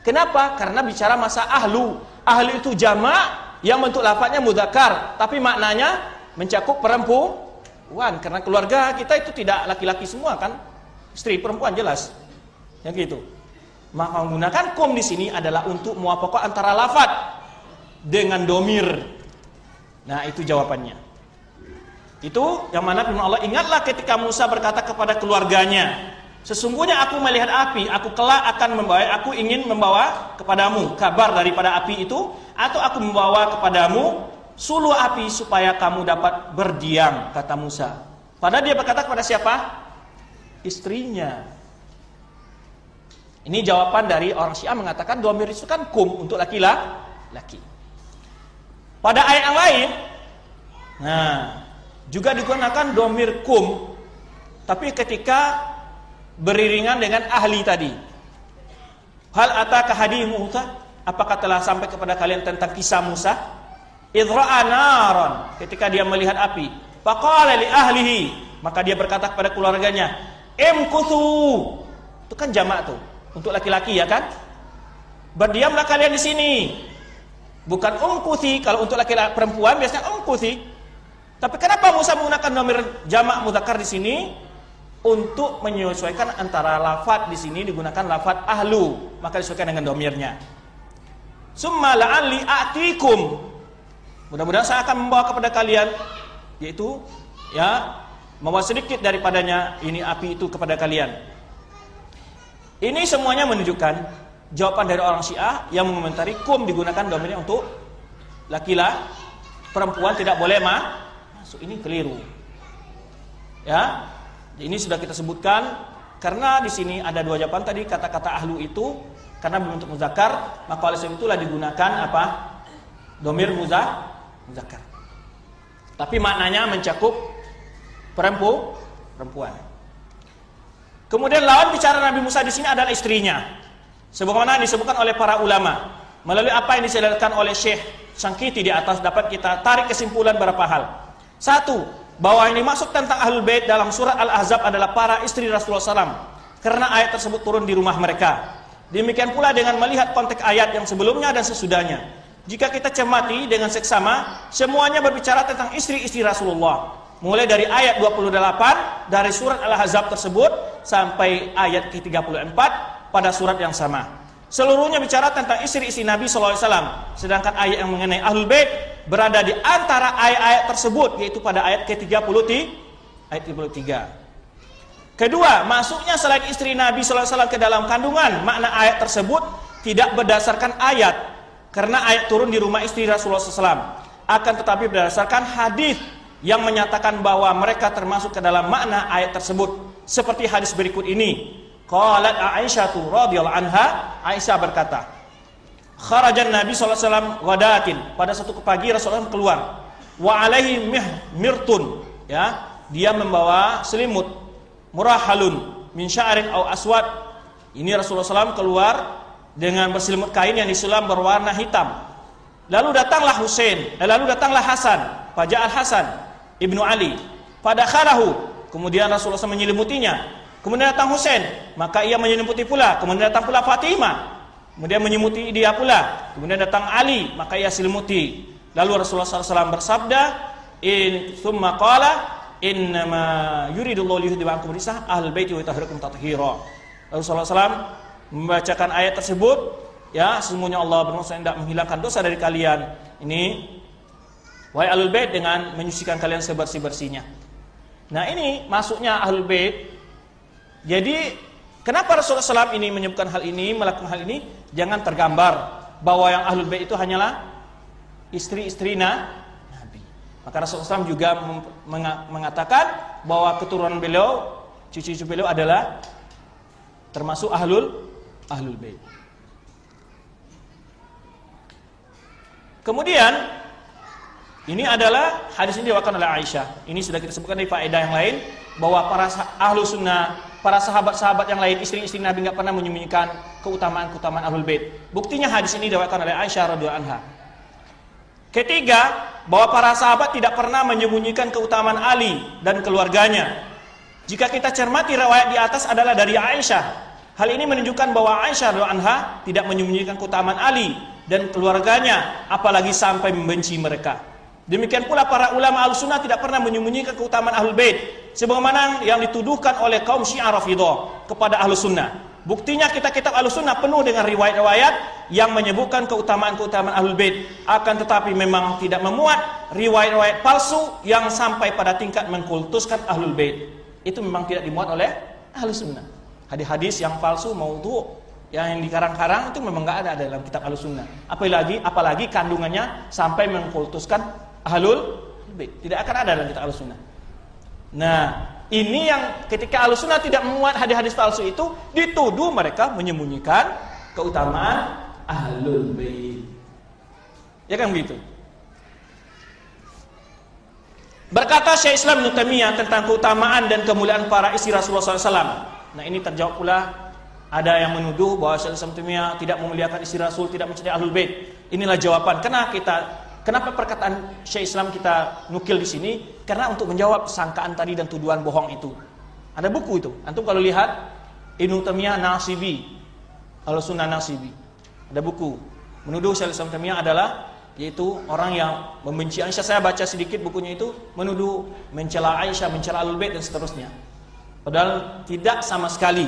Kenapa? Karena bicara masa ahlu. Ahlu itu jamak yang bentuk lafaznya muzakkar, tapi maknanya mencakup perempuan. Karena keluarga kita itu tidak laki-laki semua kan, istri perempuan jelas, yang gitu. Maka menggunakan kum di sini adalah untuk muwafaqah antara lafaz dengan domir. Nah, itu jawabannya. Itu yang mana firman Allah, ingatlah ketika Musa berkata kepada keluarganya, sesungguhnya aku melihat api, aku kelak akan membawa, aku ingin membawa kepadamu kabar daripada api itu, atau aku membawa kepadamu suluh api supaya kamu dapat berdiam, kata Musa. Padahal dia berkata kepada siapa? Istrinya. Ini jawaban dari orang Syiah mengatakan dhamir itu kan kum untuk laki-laki. Pada ayat yang lain, nah, juga digunakan dhamir kum, tapi ketika beriringan dengan ahli tadi. Hal ataka hadith Musa, apakah telah sampai kepada kalian tentang kisah Musa? Idh ra'a naran, ketika dia melihat api. Faqala li ahlihi, maka dia berkata kepada keluarganya, imkuthu. Itu kan jamak tuh, untuk laki-laki, ya kan? Berdiamlah kalian di sini. Bukan umkuthi, kalau untuk laki-laki perempuan biasanya umkuthi. Tapi kenapa Musa menggunakan dhamir jamak mudzakkar di sini? untuk menyesuaikan antara lafadz di sini digunakan lafadz ahlu, maka disesuaikan dengan domirnya. Summa la'alli a'tikum, mudah-mudahan saya akan membawa kepada kalian, yaitu ya membawa sedikit daripadanya ini api itu kepada kalian. Ini semuanya menunjukkan jawaban dari orang Syiah yang mengomentari kum digunakan domirnya untuk laki-laki, perempuan tidak boleh masuk. Ini keliru. Ya, ini sudah kita sebutkan karena di sini ada dua jawaban tadi, kata-kata ahlu itu karena berbentuk muzakkar, maka oleh sebab itulah digunakan apa? Domir muzakkar. Tapi maknanya mencakup perempuan. Kemudian lawan bicara Nabi Musa di sini adalah istrinya. Sebagaimana disebutkan oleh para ulama, melalui apa yang dijelaskan oleh Syekh Sangkiti di atas dapat kita tarik kesimpulan beberapa hal. Satu, bahwa yang dimaksud tentang Ahlul Bait dalam surat Al-Ahzab adalah para istri Rasulullah SAW, karena ayat tersebut turun di rumah mereka. Demikian pula dengan melihat konteks ayat yang sebelumnya dan sesudahnya. Jika kita cermati dengan seksama, semuanya berbicara tentang istri-istri Rasulullah. Mulai dari ayat 28 dari surat Al-Ahzab tersebut sampai ayat ke-34 pada surat yang sama. Seluruhnya bicara tentang istri-istri Nabi SAW. Sedangkan ayat yang mengenai Ahlul Bait berada di antara ayat-ayat tersebut, yaitu pada ayat ke-33. Kedua, masuknya selain istri Nabi SAW ke dalam kandungan makna ayat tersebut tidak berdasarkan ayat, karena ayat turun di rumah istri Rasulullah SAW. Akan tetapi berdasarkan hadis yang menyatakan bahwa mereka termasuk ke dalam makna ayat tersebut. Seperti hadis berikut ini. Qalat Aisyah radhiyallahu anha, Aisyah berkata, kharajan Nabi SAW ghadatin, pada satu pagi Rasulullah keluar, wa alaihi mirtun, ya, dia membawa selimut, murahalun min sya'rin aw aswad. Ini Rasulullah SAW keluar dengan berselimut kain yang disulam berwarna hitam. Lalu datanglah Hasan, Faja'al Hasan ibnu Ali, fadakhalahu, kemudian Rasulullah SAW menyelimutinya. Kemudian datang Husain, maka ia menyelimuti pula. Kemudian datang pula Fatimah, kemudian menyemuti dia pula. Kemudian datang Ali, maka ia selimuti. Lalu Rasulullah SAW bersabda, thumma qala innama yuridullahu liyudhiba ankum rijsa ahlul baiti wa yutahhirakum tathira. Rasulullah SAW membacakan ayat tersebut, ya, sesungguhnya Allah bermaksud hendak menghilangkan dosa dari kalian. Ini wahai ahlul bait, dengan menyucikan kalian sebersih-bersihnya. Nah, ini masuknya ahlul bait. Jadi kenapa Rasulullah SAW ini menyebutkan hal ini, melakukan hal ini? Jangan tergambar bahwa yang ahlul bait itu hanyalah istri-istri Nabi. Maka Rasulullah SAW juga mengatakan bahwa keturunan beliau, cucu-cucu beliau adalah termasuk ahlul bait. Kemudian ini adalah hadis ini diwakilkan oleh Aisyah. Ini sudah kita sebutkan dari faedah yang lain, bahwa para ahlu sunnah, para sahabat-sahabat yang lain, istri-istri Nabi nggak pernah menyembunyikan keutamaan Ahlul Bait. Buktinya hadis ini diwakilkan oleh Aisyah radhiyallahu anha. Ketiga, bahwa para sahabat tidak pernah menyembunyikan keutamaan Ali dan keluarganya. Jika kita cermati riwayat di atas adalah dari Aisyah. Hal ini menunjukkan bahwa Aisyah radhiyallahu anha tidak menyembunyikan keutamaan Ali dan keluarganya, apalagi sampai membenci mereka. Demikian pula para ulama Ahlussunnah tidak pernah menyembunyikan keutamaan Ahlul Bait, sebagaimana yang dituduhkan oleh kaum Syiah Rafidhah kepada Ahlussunnah. Buktinya kitab-kitab Ahlussunnah penuh dengan riwayat-riwayat yang menyebutkan keutamaan-keutamaan Ahlul Bait, akan tetapi memang tidak memuat riwayat-riwayat palsu yang sampai pada tingkat mengkultuskan Ahlul Bait. Itu memang tidak dimuat oleh Ahlussunnah. Hadis-hadis yang palsu, maudhu', yang dikarang-karang itu memang enggak ada dalam kitab Ahlussunnah. Apalagi kandungannya sampai mengkultuskan Ahlul Bait. Tidak akan ada dalam kitab Ahlussunnah. Nah, ini yang ketika Ahlussunnah tidak memuat hadis-hadis palsu itu, dituduh mereka menyembunyikan keutamaan Ahlul Bait. Ya kan begitu? Berkata Syekh Islam Ibnu Taimiyah tentang keutamaan dan kemuliaan para istri Rasulullah SAW. Nah, ini terjawab pula. Ada yang menuduh bahwa Syekh Islam Ibnu Taimiyah tidak memuliakan istri Rasul, tidak mencintai Ahlul Bait. Inilah jawaban. Kenapa perkataan Syekh Islam kita nukil di sini? Karena untuk menjawab sangkaan tadi dan tuduhan bohong itu. Ada buku itu. Antum kalau lihat Ibnu Taimiyah Nasibi, Ahlussunnah Nasibi. Ada buku. Menuduh Syekh Islam Taimiyah adalah yaitu orang yang membenci Aisyah. Saya baca sedikit bukunya itu, menuduh, mencela Aisyah, mencela Ahlul Bait dan seterusnya. Padahal tidak sama sekali.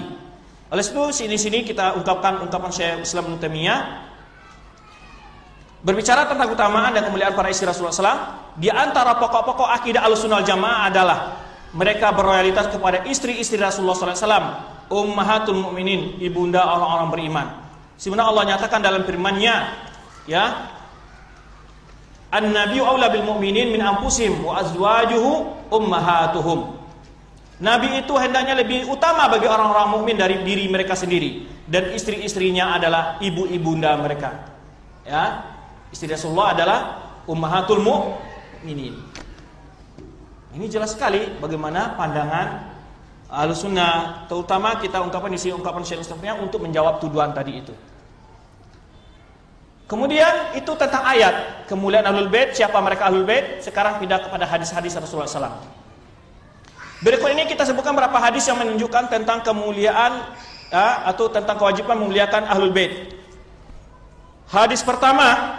Oleh sebab itu sini kita ungkapan Syekh Islam Ibnu Taimiyah berbicara tentang keutamaan dan kemuliaan para istri Rasulullah SAW. Di antara pokok-pokok akidah Ahlussunnah wal Jamaah adalah mereka berloyalitas kepada istri-istri Rasulullah SAW, ummahatul mukminin, ibunda orang-orang beriman. Sebenarnya Allah nyatakan dalam firman-Nya, ya, An-nabiyyu aula bil mu'minin min anfusihim wa azwajuhu ummahatuhum. Nabi itu hendaknya lebih utama bagi orang-orang mukmin dari diri mereka sendiri, dan istri-istrinya adalah ibu-ibunda mereka. Ya, istri Rasulullah adalah ummahatul mukminin. Ini jelas sekali bagaimana pandangan Ahlussunnah, terutama kita ungkapan di sini ungkapan Syekh Mustafanya untuk menjawab tuduhan tadi itu. Kemudian itu tentang ayat kemuliaan Ahlul Bait, siapa mereka Ahlul Bait. Sekarang pindah kepada hadis-hadis Rasulullah SAW. Berikut ini kita sebutkan beberapa hadis yang menunjukkan tentang kemuliaan atau tentang kewajiban memuliakan Ahlul Bait. Hadis pertama,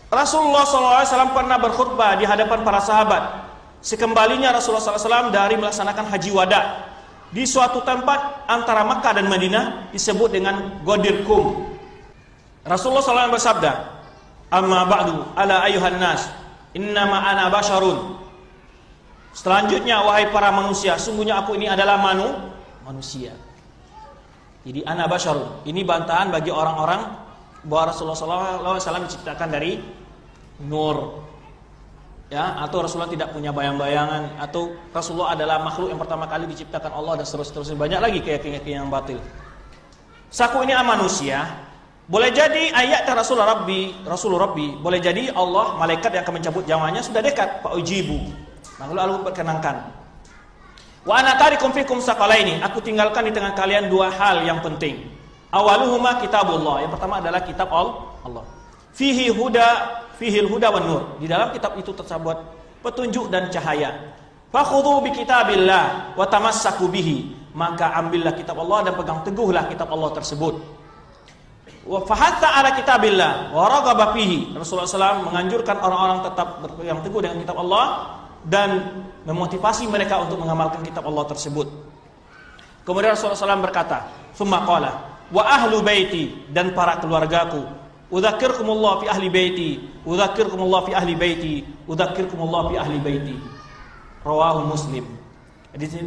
Rasulullah SAW pernah berkhutbah di hadapan para sahabat sekembalinya Rasulullah SAW dari melaksanakan haji wada di suatu tempat antara Makkah dan Madinah disebut dengan Ghadir Qum. Rasulullah SAW bersabda, "Amma ba'du, ala ayyuhan nas, innama ana basyarun." Selanjutnya, wahai para manusia, sungguhnya aku ini adalah manusia. Jadi ana basyarun. Ini bantahan bagi orang-orang bahwa Rasulullah SAW diciptakan dari nur. Ya, atau Rasulullah tidak punya bayang-bayangan, atau Rasulullah adalah makhluk yang pertama kali diciptakan Allah, dan seterusnya. Banyak lagi keyakinan yang batil. Saku ini manusia. Boleh jadi ayat Rasul Rabbi, boleh jadi Allah, malaikat yang akan mencabut nyawanya sudah dekat, Pak Ujibu. Lalu Allah perkenankan. Wa ana tarikum fikum saqalaini, aku tinggalkan di tengah kalian dua hal yang penting. Awaluhuma kitabullah, yang pertama adalah kitab Allah. Fihi huda wan nur. Di dalam kitab itu terdapat petunjuk dan cahaya. Fakhudhu bi kitabillah wa tamassaku bihi, maka ambillah kitab Allah dan pegang teguhlah kitab Allah tersebut. Wa fahatta ala kitabillah wa raghaba fihi. Rasulullah SAW menganjurkan orang-orang tetap berpegang teguh dengan kitab Allah dan memotivasi mereka untuk mengamalkan kitab Allah tersebut. Kemudian Rasulullah SAW berkata, "Tsumma qala wa ahlu baiti," dan para keluargaku. "Udzakirkumullah fi ahli baiti, udzakirkumullah fi ahli baiti, udzakirkumullah fi ahli baiti." Rawahu Muslim.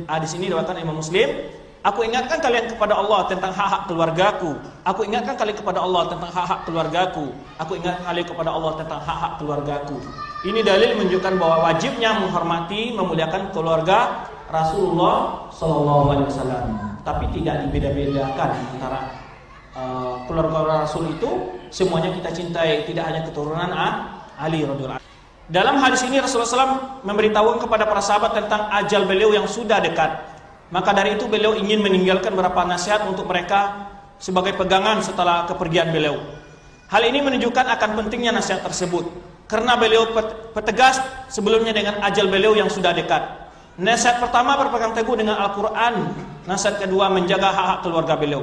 Hadis ini diriwayatkan Imam Muslim. Aku ingatkan kalian kepada Allah tentang hak-hak keluargaku. Aku ingatkan kalian kepada Allah tentang hak-hak keluargaku. Aku ingatkan kalian kepada Allah tentang hak-hak keluargaku. Ini dalil menunjukkan bahwa wajibnya menghormati, memuliakan keluarga Rasulullah SAW. Tapi tidak dibeda-bedakan antara keluarga Rasul itu semuanya kita cintai, tidak hanya keturunan Ali radhiyallahu anhu. Dalam hadis ini Rasulullah SAW memberitahukan kepada para sahabat tentang ajal beliau yang sudah dekat. Maka dari itu beliau ingin meninggalkan beberapa nasihat untuk mereka sebagai pegangan setelah kepergian beliau. Hal ini menunjukkan akan pentingnya nasihat tersebut, karena beliau pertegas sebelumnya dengan ajal beliau yang sudah dekat. Nasihat pertama berpegang teguh dengan Al-Quran. Nasihat kedua menjaga hak-hak keluarga beliau.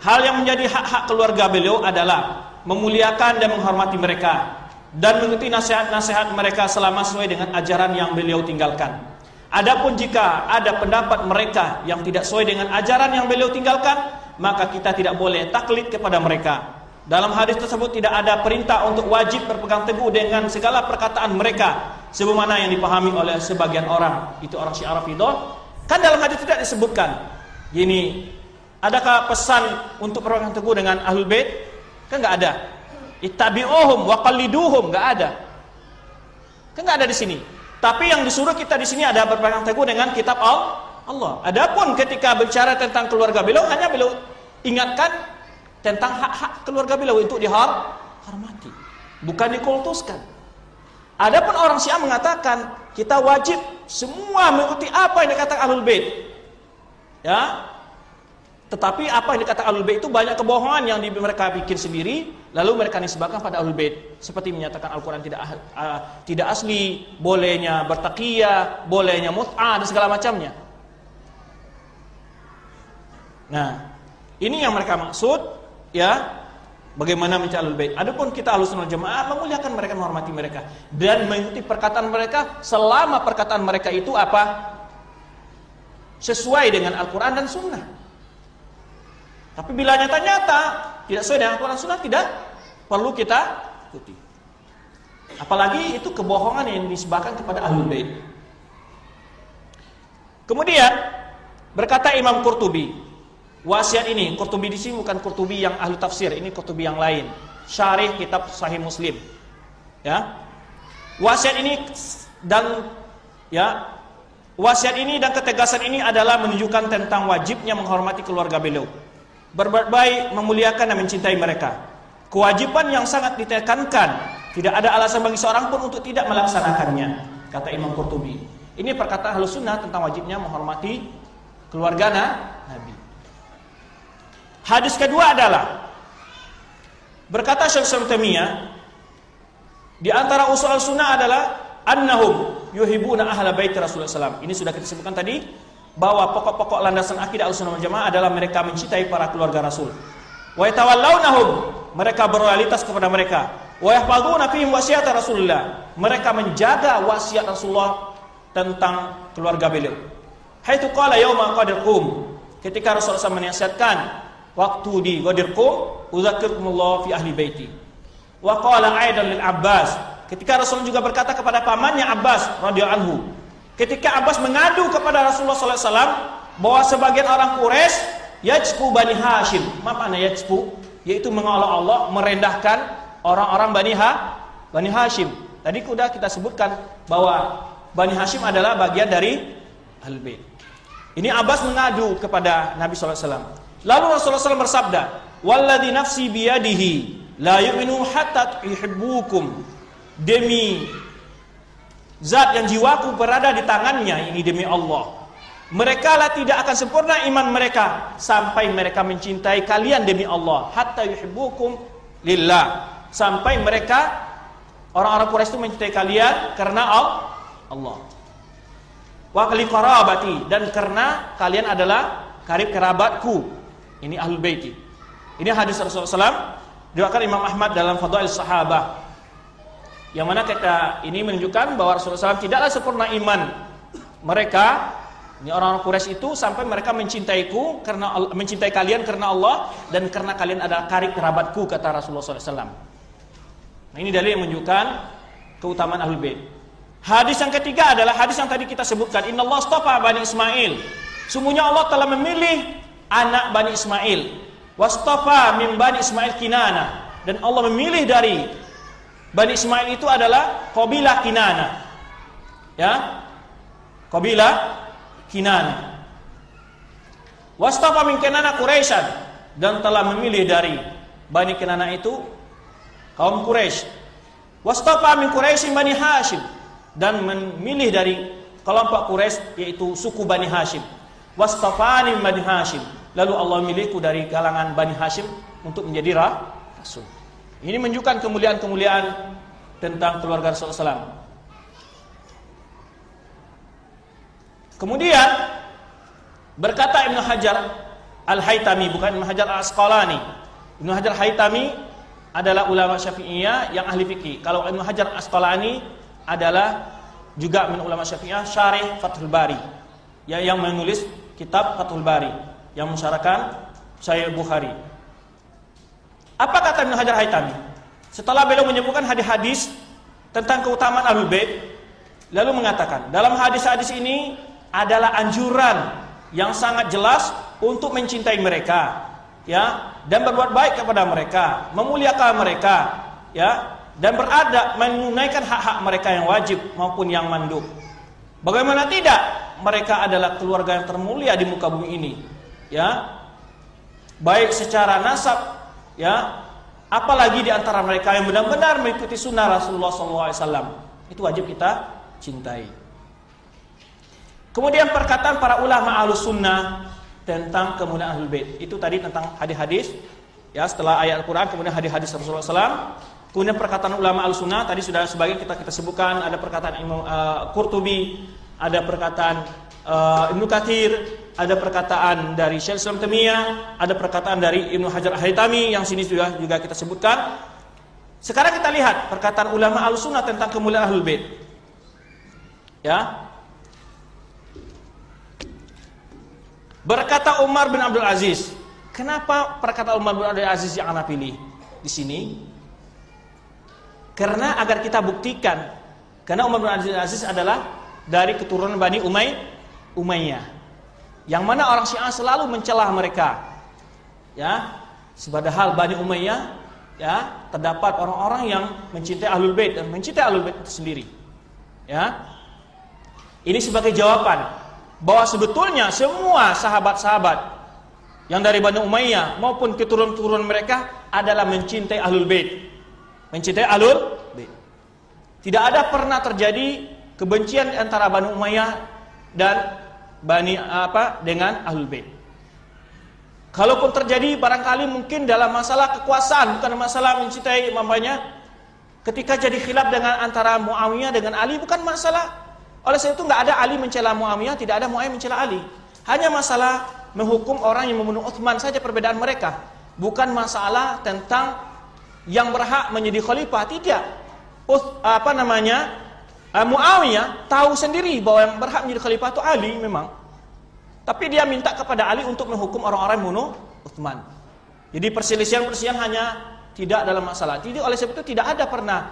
Hal yang menjadi hak-hak keluarga beliau adalah memuliakan dan menghormati mereka dan mengikuti nasihat-nasihat mereka selama sesuai dengan ajaran yang beliau tinggalkan. Adapun jika ada pendapat mereka yang tidak sesuai dengan ajaran yang beliau tinggalkan, maka kita tidak boleh taklid kepada mereka. Dalam hadis tersebut tidak ada perintah untuk wajib berpegang teguh dengan segala perkataan mereka, sebagaimana yang dipahami oleh sebagian orang. Itu orang Syiah Rafidhah. Kan dalam hadis tidak disebutkan. Gini, adakah pesan untuk berpegang teguh dengan Ahlul Bait? Kan enggak ada. Ittabi'uhum wa qalliduhum, enggak ada. Kan enggak ada di sini. Tapi yang disuruh kita di sini ada berpegang teguh dengan kitab Allah. Adapun ketika bicara tentang keluarga beliau, hanya beliau ingatkan tentang hak-hak keluarga beliau untuk dihormati, bukan dikultuskan. Adapun orang Syiah mengatakan kita wajib semua mengikuti apa yang dikatakan Ahlul Bait. Ya. Tetapi apa yang dikatakan Ahlul Bait itu banyak kebohongan yang mereka bikin sendiri, lalu mereka nisbahkan pada Ahlul Bait, seperti menyatakan Al-Qur'an tidak asli, bolehnya bertaqiyah, bolehnya mut'ah dan segala macamnya. Nah, ini yang mereka maksud, ya, bagaimana mencari Ahlul Bait. Adapun kita Ahlussunnah Jamaah memuliakan mereka, menghormati mereka dan mengikuti perkataan mereka selama perkataan mereka itu apa? sesuai dengan Al-Quran dan Sunnah. Tapi bila nyata-nyata tidak sesuai dengan Al-Quran dan Sunnah, tidak perlu kita ikuti. Apalagi itu kebohongan yang disebabkan kepada Ahlul Bait. Kemudian berkata Imam Qurtubi, wasiat ini, Qurtubi di sini bukan Qurtubi yang ahli tafsir, ini Qurtubi yang lain, syarih kitab Sahih Muslim. Ya. Wasiat ini dan ketegasan ini adalah menunjukkan tentang wajibnya menghormati keluarga beliau, berbuat baik, memuliakan dan mencintai mereka. Kewajiban yang sangat ditekankan, tidak ada alasan bagi seorang pun untuk tidak melaksanakannya, kata Imam Qurtubi. Ini perkataan Ahlus Sunnah tentang wajibnya menghormati keluarga Nabi. Hadis kedua adalah berkata Syekh Islam Taimiyah, di antara usul Sunnah adalah annahum yuhibbuna ahla bait Rasulullah SAW. Ini sudah kita sebutkan tadi, bahwa pokok-pokok landasan akidah Ahlussunnah wal Jamaah adalah mereka mencintai para keluarga Rasul. Wa yatawallawnahum, mereka berloyalitas kepada mereka. Wa yahfazuna fihim wasiat Rasulullah, mereka menjaga wasiat Rasulullah tentang keluarga beliau. Haitsu qala yauma Ghadir Qum, ketika Rasulullah SAW menasihatkan waktu di Ghadir Qum, uzakkirkumullah fi ahli baiti. Wa qala aidan lil Abbas, ketika Rasul juga berkata kepada pamannya Abbas radhiyallahu anhu, ketika Abbas mengadu kepada Rasulullah sallallahu alaihi wasallam bahwa sebagian orang Quraisy yajfu Bani Hashim. Apa makna yajfu? Yaitu mengolok-olok, merendahkan orang-orang Bani Hashim. Tadi sudah kita sebutkan bahwa Bani Hashim adalah bagian dari Ahlul Bait. Ini Abbas mengadu kepada Nabi sallallahu alaihi wasallam. Lalu Rasulullah SAW bersabda, "Walladzi nafsi biyadihi la yu'minu hatta yuhibbukum." Demi zat yang jiwaku berada di tangannya, ini demi Allah, mereka lah tidak akan sempurna iman mereka sampai mereka mencintai kalian demi Allah, hatta yuhibbukum lillah, sampai mereka orang-orang Quraisy itu mencintai kalian karena Allah. Wa li qarabati, dan karena kalian adalah karib kerabatku. Ini Ahlul Baiti. Ini hadis Rasulullah SAW diriwayatkan Imam Ahmad dalam Fadail Sahabah, yang mana kata ini menunjukkan bahwa Rasulullah SAW tidaklah sempurna iman mereka, ini orang-orang Quraisy itu, sampai mereka mencintaiku karena mencintai kalian karena Allah dan karena kalian adalah karib kerabatku, kata Rasulullah SAW. Nah, ini dalil yang menunjukkan keutamaan Ahlul Bait. Hadis yang ketiga adalah hadis yang tadi kita sebutkan, Innallaha astafa Bani Ismail. Sungguhnya Allah telah memilih anak Bani Ismail. Wastafa min Bani Ismail Kinana, dan Allah memilih dari Bani Ismail itu adalah Qabilah Kinana. Ya. Qabilah Kinana. Wastafa min Kinana Quraisyan, dan telah memilih dari Bani Kinana itu kaum Quraisy. Wastafa min Quraisy Bani Hashim, dan memilih dari kelompok Quraisy yaitu suku Bani Hashim. Wastafani Bani Hashim, lalu Allah memilihku dari kalangan Bani Hashim untuk menjadi rasul. Ini menunjukkan kemuliaan-kemuliaan tentang keluarga Rasulullah SAW. Kemudian berkata Ibnu Hajar Al-Haytami, bukan Ibnu Hajar Al-Asqalani. Ibnu Hajar Al-Haytami adalah ulama Syafi'iyah yang ahli fikih. Kalau Ibnu Hajar Al-Asqalani adalah juga min ulama Syafi'iyah, syarih Fathul Bari, yang menulis kitab Fathul Bari, yang mensyarahkan Sahih Bukhari. Apa kata Ibnu Hajar Haytami? Setelah beliau menyebutkan hadis-hadis tentang keutamaan Ahlul Bait, lalu mengatakan, dalam hadis-hadis ini adalah anjuran yang sangat jelas untuk mencintai mereka, ya, dan berbuat baik kepada mereka, memuliakan mereka, ya, dan beradab menunaikan hak-hak mereka yang wajib maupun yang mandub. Bagaimana tidak? Mereka adalah keluarga yang termulia di muka bumi ini, ya, baik secara nasab, ya, apalagi di antara mereka yang benar-benar mengikuti sunnah Rasulullah SAW. Itu wajib kita cintai. Kemudian perkataan para ulama Ahlus Sunnah tentang kemuliaan Ahlul Bait, itu tadi tentang hadis-hadis, ya, setelah ayat Al-Quran kemudian hadis-hadis Rasulullah SAW. Kemudian perkataan ulama Ahlus Sunnah tadi sudah sebagian kita sebutkan, ada perkataan Imam Qurtubi, ada perkataan Ibnu Katsir, ada perkataan dari Syekh Islam Taimiyah, ada perkataan dari Ibnu Hajar Al-Haytami yang sini sudah juga kita sebutkan. Sekarang kita lihat perkataan ulama Ahlus Sunnah tentang kemuliaan Ahlul Bait. Ya. Berkata Umar bin Abdul Aziz, kenapa perkataan Umar bin Abdul Aziz yang Anda pilih di sini? Karena agar kita buktikan, karena Umar bin Abdul Aziz adalah dari keturunan Bani Umayyah, yang mana orang Syiah selalu mencela mereka. Ya, padahal Bani Umayyah, ya, terdapat orang-orang yang mencintai Ahlul Bait dan mencintai Ahlul Bait itu sendiri. Ya, ini sebagai jawaban bahwa sebetulnya semua sahabat-sahabat yang dari Bani Umayyah maupun keturunan-keturunan mereka adalah mencintai Ahlul Bait. Mencintai Ahlul Bait. Tidak ada pernah terjadi kebencian antara Bani Umayyah dan dengan Ahlul Bait. Kalaupun terjadi barangkali mungkin dalam masalah kekuasaan, bukan masalah mencintai mamanya. Ketika jadi khilaf dengan antara Muawiyah dengan Ali, bukan masalah. Oleh sebab itu nggak ada Ali mencela Muawiyah, tidak ada Muawiyah mencela Ali. Hanya masalah menghukum orang yang membunuh Utsman saja perbedaan mereka. Bukan masalah tentang yang berhak menjadi khalifah, tidak. Muawiyah tahu sendiri bahwa yang berhak menjadi khalifah itu Ali memang. Tapi dia minta kepada Ali untuk menghukum orang-orang yang membunuh Utsman. Jadi perselisihan hanya tidak dalam masalah. Jadi oleh sebab itu tidak ada pernah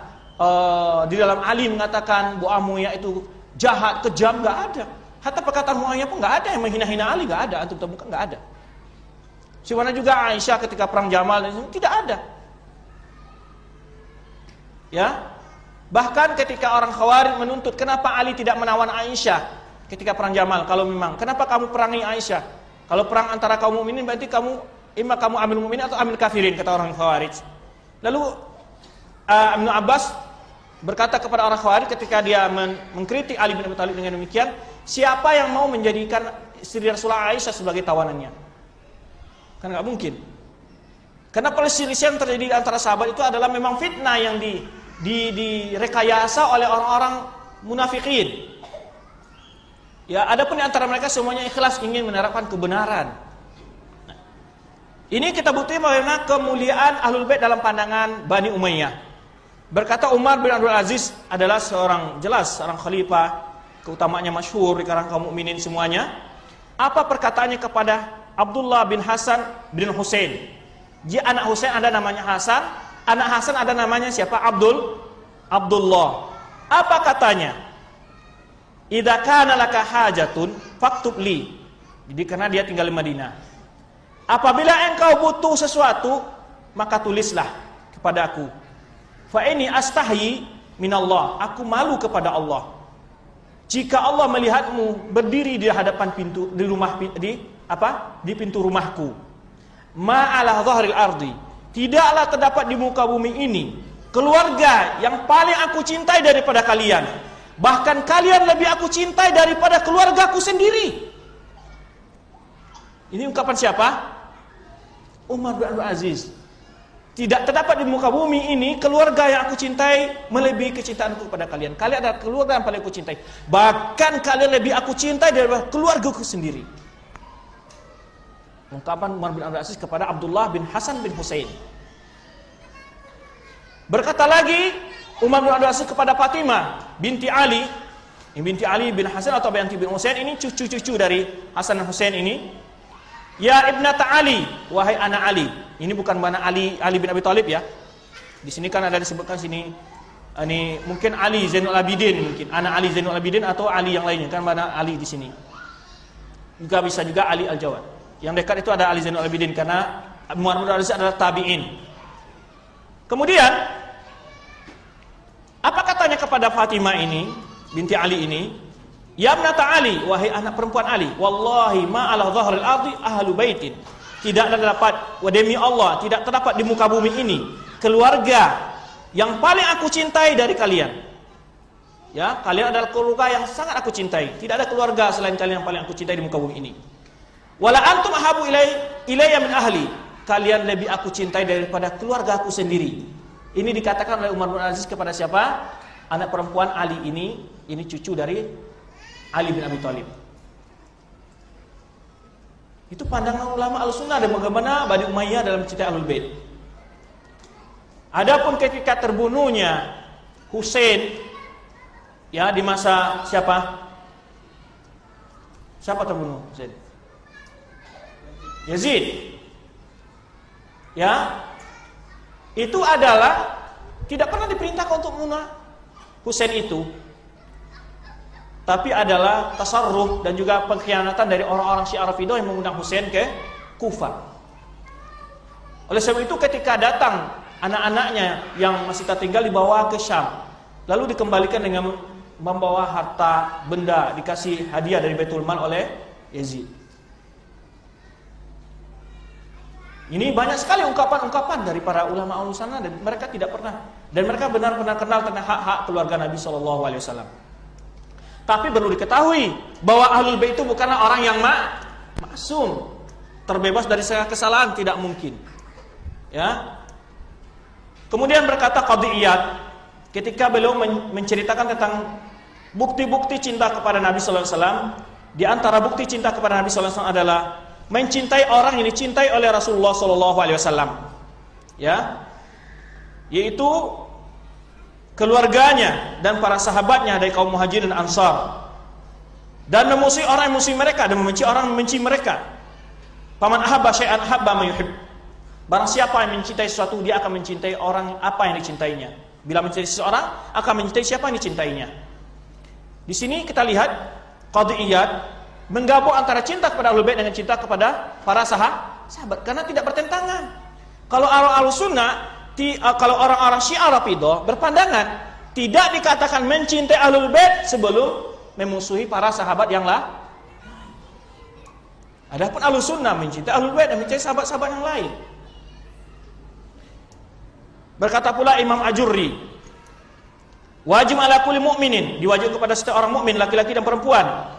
di dalam Ali mengatakan Muawiyah itu jahat, kejam, nggak ada. Hatta perkataan Muawiyah pun nggak ada yang menghina-hina Ali, nggak ada. Antum temukan nggak ada. Sebagaimana juga Aisyah ketika perang Jamal tidak ada. Ya, bahkan ketika orang Khawarij menuntut kenapa Ali tidak menawan Aisyah ketika perang Jamal, kalau memang kenapa kamu perangi Aisyah? Kalau perang antara kaum mukminin berarti kamu amil mukminin atau amil kafirin, kata orang Khawarij. Lalu Ibnu Abbas berkata kepada orang Khawarij ketika dia mengkritik Ali bin Abi Thalib dengan demikian, siapa yang mau menjadikan istri Rasulullah Aisyah sebagai tawanannya? Kan nggak mungkin. Karena perselisihan terjadi antara sahabat itu adalah memang fitnah yang direkayasa oleh orang-orang munafikin. Ya, adapun di antara mereka semuanya ikhlas ingin menerapkan kebenaran. Nah, ini kita bukti bagaimana kemuliaan Ahlul Bait dalam pandangan Bani Umayyah. Berkata Umar bin Abdul Aziz adalah seorang khalifah, keutamaannya masyhur di kalangan kaum mukminin semuanya. Apa perkataannya kepada Abdullah bin Hasan bin Husain? Dia anak Husain ada namanya Hasan, anak Hasan ada namanya siapa? Abdullah. Apa katanya? Idza kana laka hajatun faktub li. Jadi karena dia tinggal di Madinah. Apabila engkau butuh sesuatu, maka tulislah kepada aku. Fa ini astahyi minallah, aku malu kepada Allah. Jika Allah melihatmu berdiri di hadapan pintu di pintu rumahku. Ma ala dhahril ardi, tidaklah terdapat di muka bumi ini keluarga yang paling aku cintai daripada kalian. Bahkan kalian lebih aku cintai daripada keluargaku sendiri. Ini ungkapan siapa? Umar bin Abdul Aziz. Tidak terdapat di muka bumi ini keluarga yang aku cintai melebihi kecintaanku kepada kalian. Kalian adalah keluarga yang paling aku cintai. Bahkan kalian lebih aku cintai daripada keluargaku sendiri. Ungkapan Umar bin Abdul Aziz kepada Abdullah bin Hasan bin Husain. Berkata lagi Umar bin Abdul Aziz kepada Fatimah binti Ali. Binti Ali bin Hasan atau binti bin Husain, ini cucu-cucu dari Hasan dan Husain ini. Ya ibnata Ali, wahai anak Ali. Ini bukan mana Ali bin Abi Thalib ya. Di sini kan ada disebutkan sini ini mungkin Ali Zainul Abidin, mungkin anak Ali Zainul Abidin atau Ali yang lainnya, kan mana Ali di sini. Juga bisa juga Ali Al-Jawad. Yang dekat itu ada Ali Zainul Abidin karena Umar bin Abdul Aziz adalah tabi'in. Kemudian apa katanya kepada Fatimah ini, binti Ali ini? Ya ibnata Ali, wahai anak perempuan Ali, wallahi ma ala dhahril ardi ahlu baitin. Tidaklah terdapat, demi Allah, tidak terdapat di muka bumi ini keluarga yang paling aku cintai dari kalian. Ya, kalian adalah keluarga yang sangat aku cintai. Tidak ada keluarga selain kalian yang paling aku cintai di muka bumi ini. Wala antum ahabu ilayya min ahli. Kalian lebih aku cintai daripada keluarga aku sendiri. Ini dikatakan oleh Umar bin Aziz kepada siapa? Anak perempuan Ali ini cucu dari Ali bin Abi Thalib. Itu pandangan ulama Ahlussunnah dan bagaimana Bani Umayyah dalam mencintai Ahlul Bait. Adapun ketika terbunuhnya Husain ya di masa siapa? Siapa terbunuh Husain? Yazid, ya, itu adalah tidak pernah diperintahkan untuk membunuh Husain itu, tapi adalah tasarruf dan juga pengkhianatan dari orang-orang Syiah Rafidhah yang mengundang Husain ke Kufah. Oleh sebab itu ketika datang anak-anaknya yang masih tertinggal dibawa ke Syam, lalu dikembalikan dengan membawa harta benda, dikasih hadiah dari Baitul Mal oleh Yazid. Ini banyak sekali ungkapan-ungkapan dari para ulama Ahlus Sunnah, dan mereka tidak pernah, dan mereka benar-benar kenal tentang hak-hak keluarga Nabi SAW. Tapi perlu diketahui bahwa Ahlul Bait itu bukanlah orang yang maksum, terbebas dari segala kesalahan, tidak mungkin. Ya. Kemudian berkata Qadhi Iyad ketika beliau menceritakan tentang bukti-bukti cinta kepada Nabi SAW. Di antara bukti cinta kepada Nabi SAW adalah mencintai orang yang dicintai oleh Rasulullah SAW, ya, yaitu keluarganya dan para sahabatnya dari kaum Muhajirin dan Ansar, dan memusuhi orang yang memusuhi mereka dan membenci orang yang membenci mereka. Faman ahabba syai'an ahabba ma yuhib. Barang siapa yang mencintai sesuatu, dia akan mencintai orang apa yang dicintainya. Bila mencintai seseorang, akan mencintai siapa yang dicintainya. Di sini kita lihat Qadhi Iyad menggabung antara cinta kepada Ahlul Bait dengan cinta kepada para sahabat, karena tidak bertentangan. Kalau Ahlus Sunnah, kalau orang-orang Syiah Rafidhah berpandangan tidak dikatakan mencintai Ahlul Bait sebelum memusuhi para sahabat yang lain. Adapun Ahlus Sunnah mencintai Ahlul Bait dan mencintai sahabat-sahabat yang lain. Berkata pula Imam Ajurri, wajib ala kulli mu'minin, diwajibkan kepada setiap orang mukmin laki-laki dan perempuan,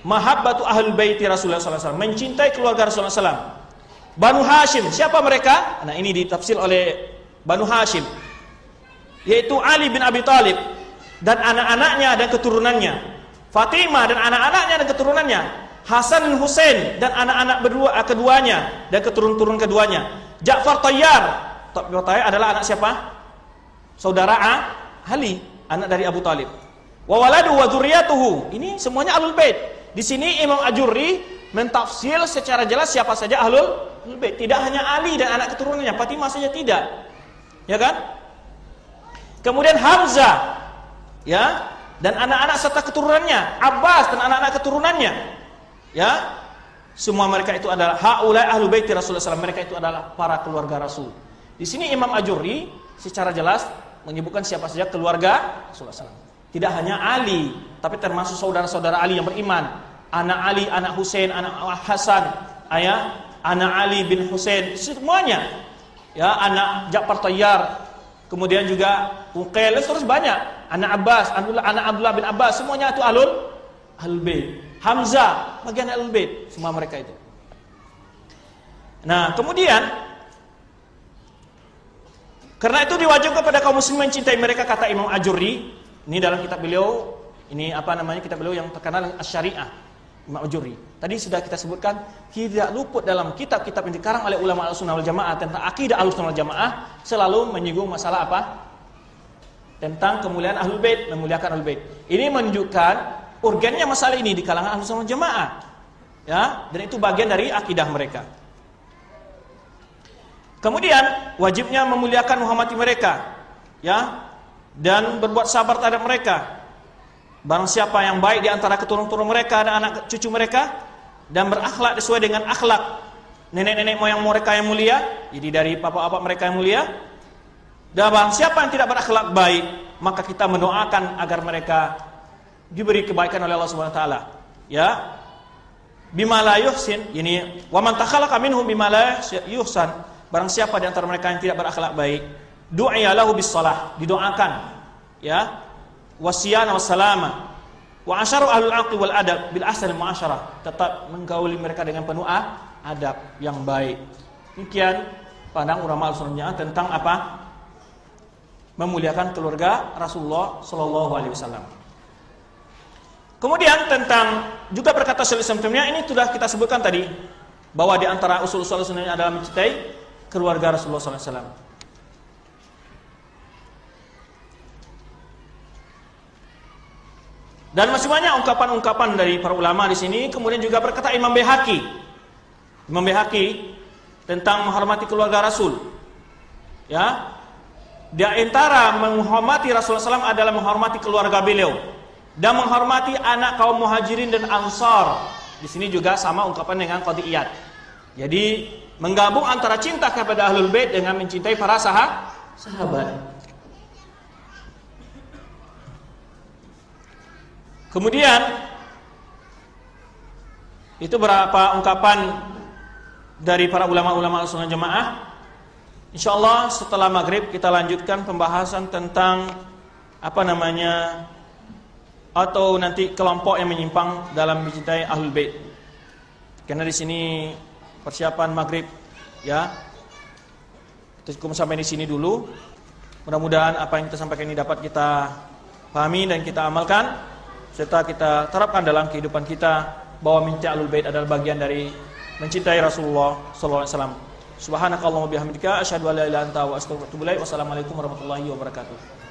mahabbatu ahlul baiti Rasulullah SAW, mencintai keluarga Rasulullah SAW. Banu Hashim, siapa mereka? Nah, ini ditafsir oleh Banu Hashim, yaitu Ali bin Abi Thalib dan anak-anaknya dan keturunannya, Fatimah dan anak-anaknya dan keturunannya, Hasan dan Husain dan anak-anak keduanya dan keturun-turun keduanya, Ja'far Tayyar. Tayyar adalah anak siapa? Saudara Ali, anak dari Abu Talib. Wa waladu wa dzurriyyatuhu. Ini semuanya Ahlul Bait. Di sini Imam Ajurri mentafsir secara jelas siapa saja Ahlul Bait. Tidak hanya Ali dan anak keturunannya, Fatimah saja tidak. Ya kan? Kemudian Hamzah, ya, dan anak-anak serta keturunannya, Abbas dan anak-anak keturunannya. Ya. Semua mereka itu adalah haulai Ahlul Bait Rasulullah SAW. Mereka itu adalah para keluarga Rasul. Di sini Imam Ajurri secara jelas menyebutkan siapa saja keluarga Rasulullah SAW. Tidak hanya Ali, tapi termasuk saudara-saudara Ali yang beriman. Anak Ali, anak Husain, anak Hasan, anak Ali bin Husain, semuanya. Ya, anak Ja'far Tayyar, kemudian juga Uqail, terus banyak. Anak Abbas, anak Abdullah bin Abbas, semuanya itu Ahlul Bait. Hamzah, bagian Ahlul Bait, semua mereka itu. Nah, kemudian karena itu diwajibkan kepada kaum muslimin mencintai mereka, kata Imam Ajurri. Ini dalam kitab beliau, ini apa namanya, kitab beliau yang terkenal Asy-Syari'ah, Imam Ajurri. Tadi sudah kita sebutkan, tidak luput dalam kitab-kitab yang dikarang oleh ulama Ahlussunnah wal Jamaah tentang akidah Ahlussunnah wal Jamaah selalu menyinggung masalah apa? Tentang kemuliaan Ahlul Bait, memuliakan Ahlul Bait. Ini menunjukkan urgennya masalah ini di kalangan Ahlussunnah wal Jamaah. Ya, dan itu bagian dari akidah mereka. Kemudian wajibnya memuliakan menghormati mereka, ya, dan berbuat sabar terhadap mereka. Barang siapa yang baik di antara keturunan mereka dan anak cucu mereka, dan berakhlak sesuai dengan akhlak nenek-nenek moyang mereka yang mulia, jadi dari bapak-bapak mereka yang mulia. Dan barang siapa yang tidak berakhlak baik, maka kita mendoakan agar mereka diberi kebaikan oleh Allah Subhanahu wa taala. Ya. Bima la yuhsin, ini wa man takhalaqa minhum bima la yuhsan. Barang siapa di antara mereka yang tidak berakhlak baik, du'a lahu bis shalah, didoakan, ya, wasiyana wassalama, wa asharu ahlul aqli wal adab bil ahsan muasyarah, tetap menggauli mereka dengan penuh adab yang baik. Demikian pandang ulama Ahlussunnah tentang apa? Memuliakan keluarga Rasulullah sallallahu alaihi wasallam. Kemudian tentang juga berkata Syaikhul Islam ini sudah kita sebutkan tadi, bahwa di antara usul-usul Ahlussunnah adalah mencintai keluarga Rasulullah SAW. Dan masih banyak ungkapan-ungkapan dari para ulama di sini. Kemudian juga berkata Imam Baihaqi, Imam Baihaqi tentang menghormati keluarga Rasul. Ya. Di antara menghormati Rasulullah SAW adalah menghormati keluarga beliau dan menghormati anak kaum Muhajirin dan Ansar. Di sini juga sama ungkapan dengan qadiyat. Jadi menggabung antara cinta kepada Ahlul Bait dengan mencintai para sahabat. Kemudian itu beberapa ungkapan dari para ulama-ulama Ahlussunnah Jamaah. Insyaallah setelah maghrib kita lanjutkan pembahasan tentang atau nanti kelompok yang menyimpang dalam mencintai Ahlul Bait. Karena di sini persiapan maghrib, ya. Kita cukup sampai di sini dulu. Mudah-mudahan apa yang kita sampaikan ini dapat kita pahami dan kita amalkan, serta kita terapkan dalam kehidupan kita bahwa mencintai Ahlul Bait adalah bagian dari mencintai Rasulullah sallallahu alaihi wasallam. Subhanakallahumma bihamdika asyhadu an la ilaha illa anta wa astaghfiruka wa atubu ilaik. Wassalamualaikum warahmatullahi wabarakatuh.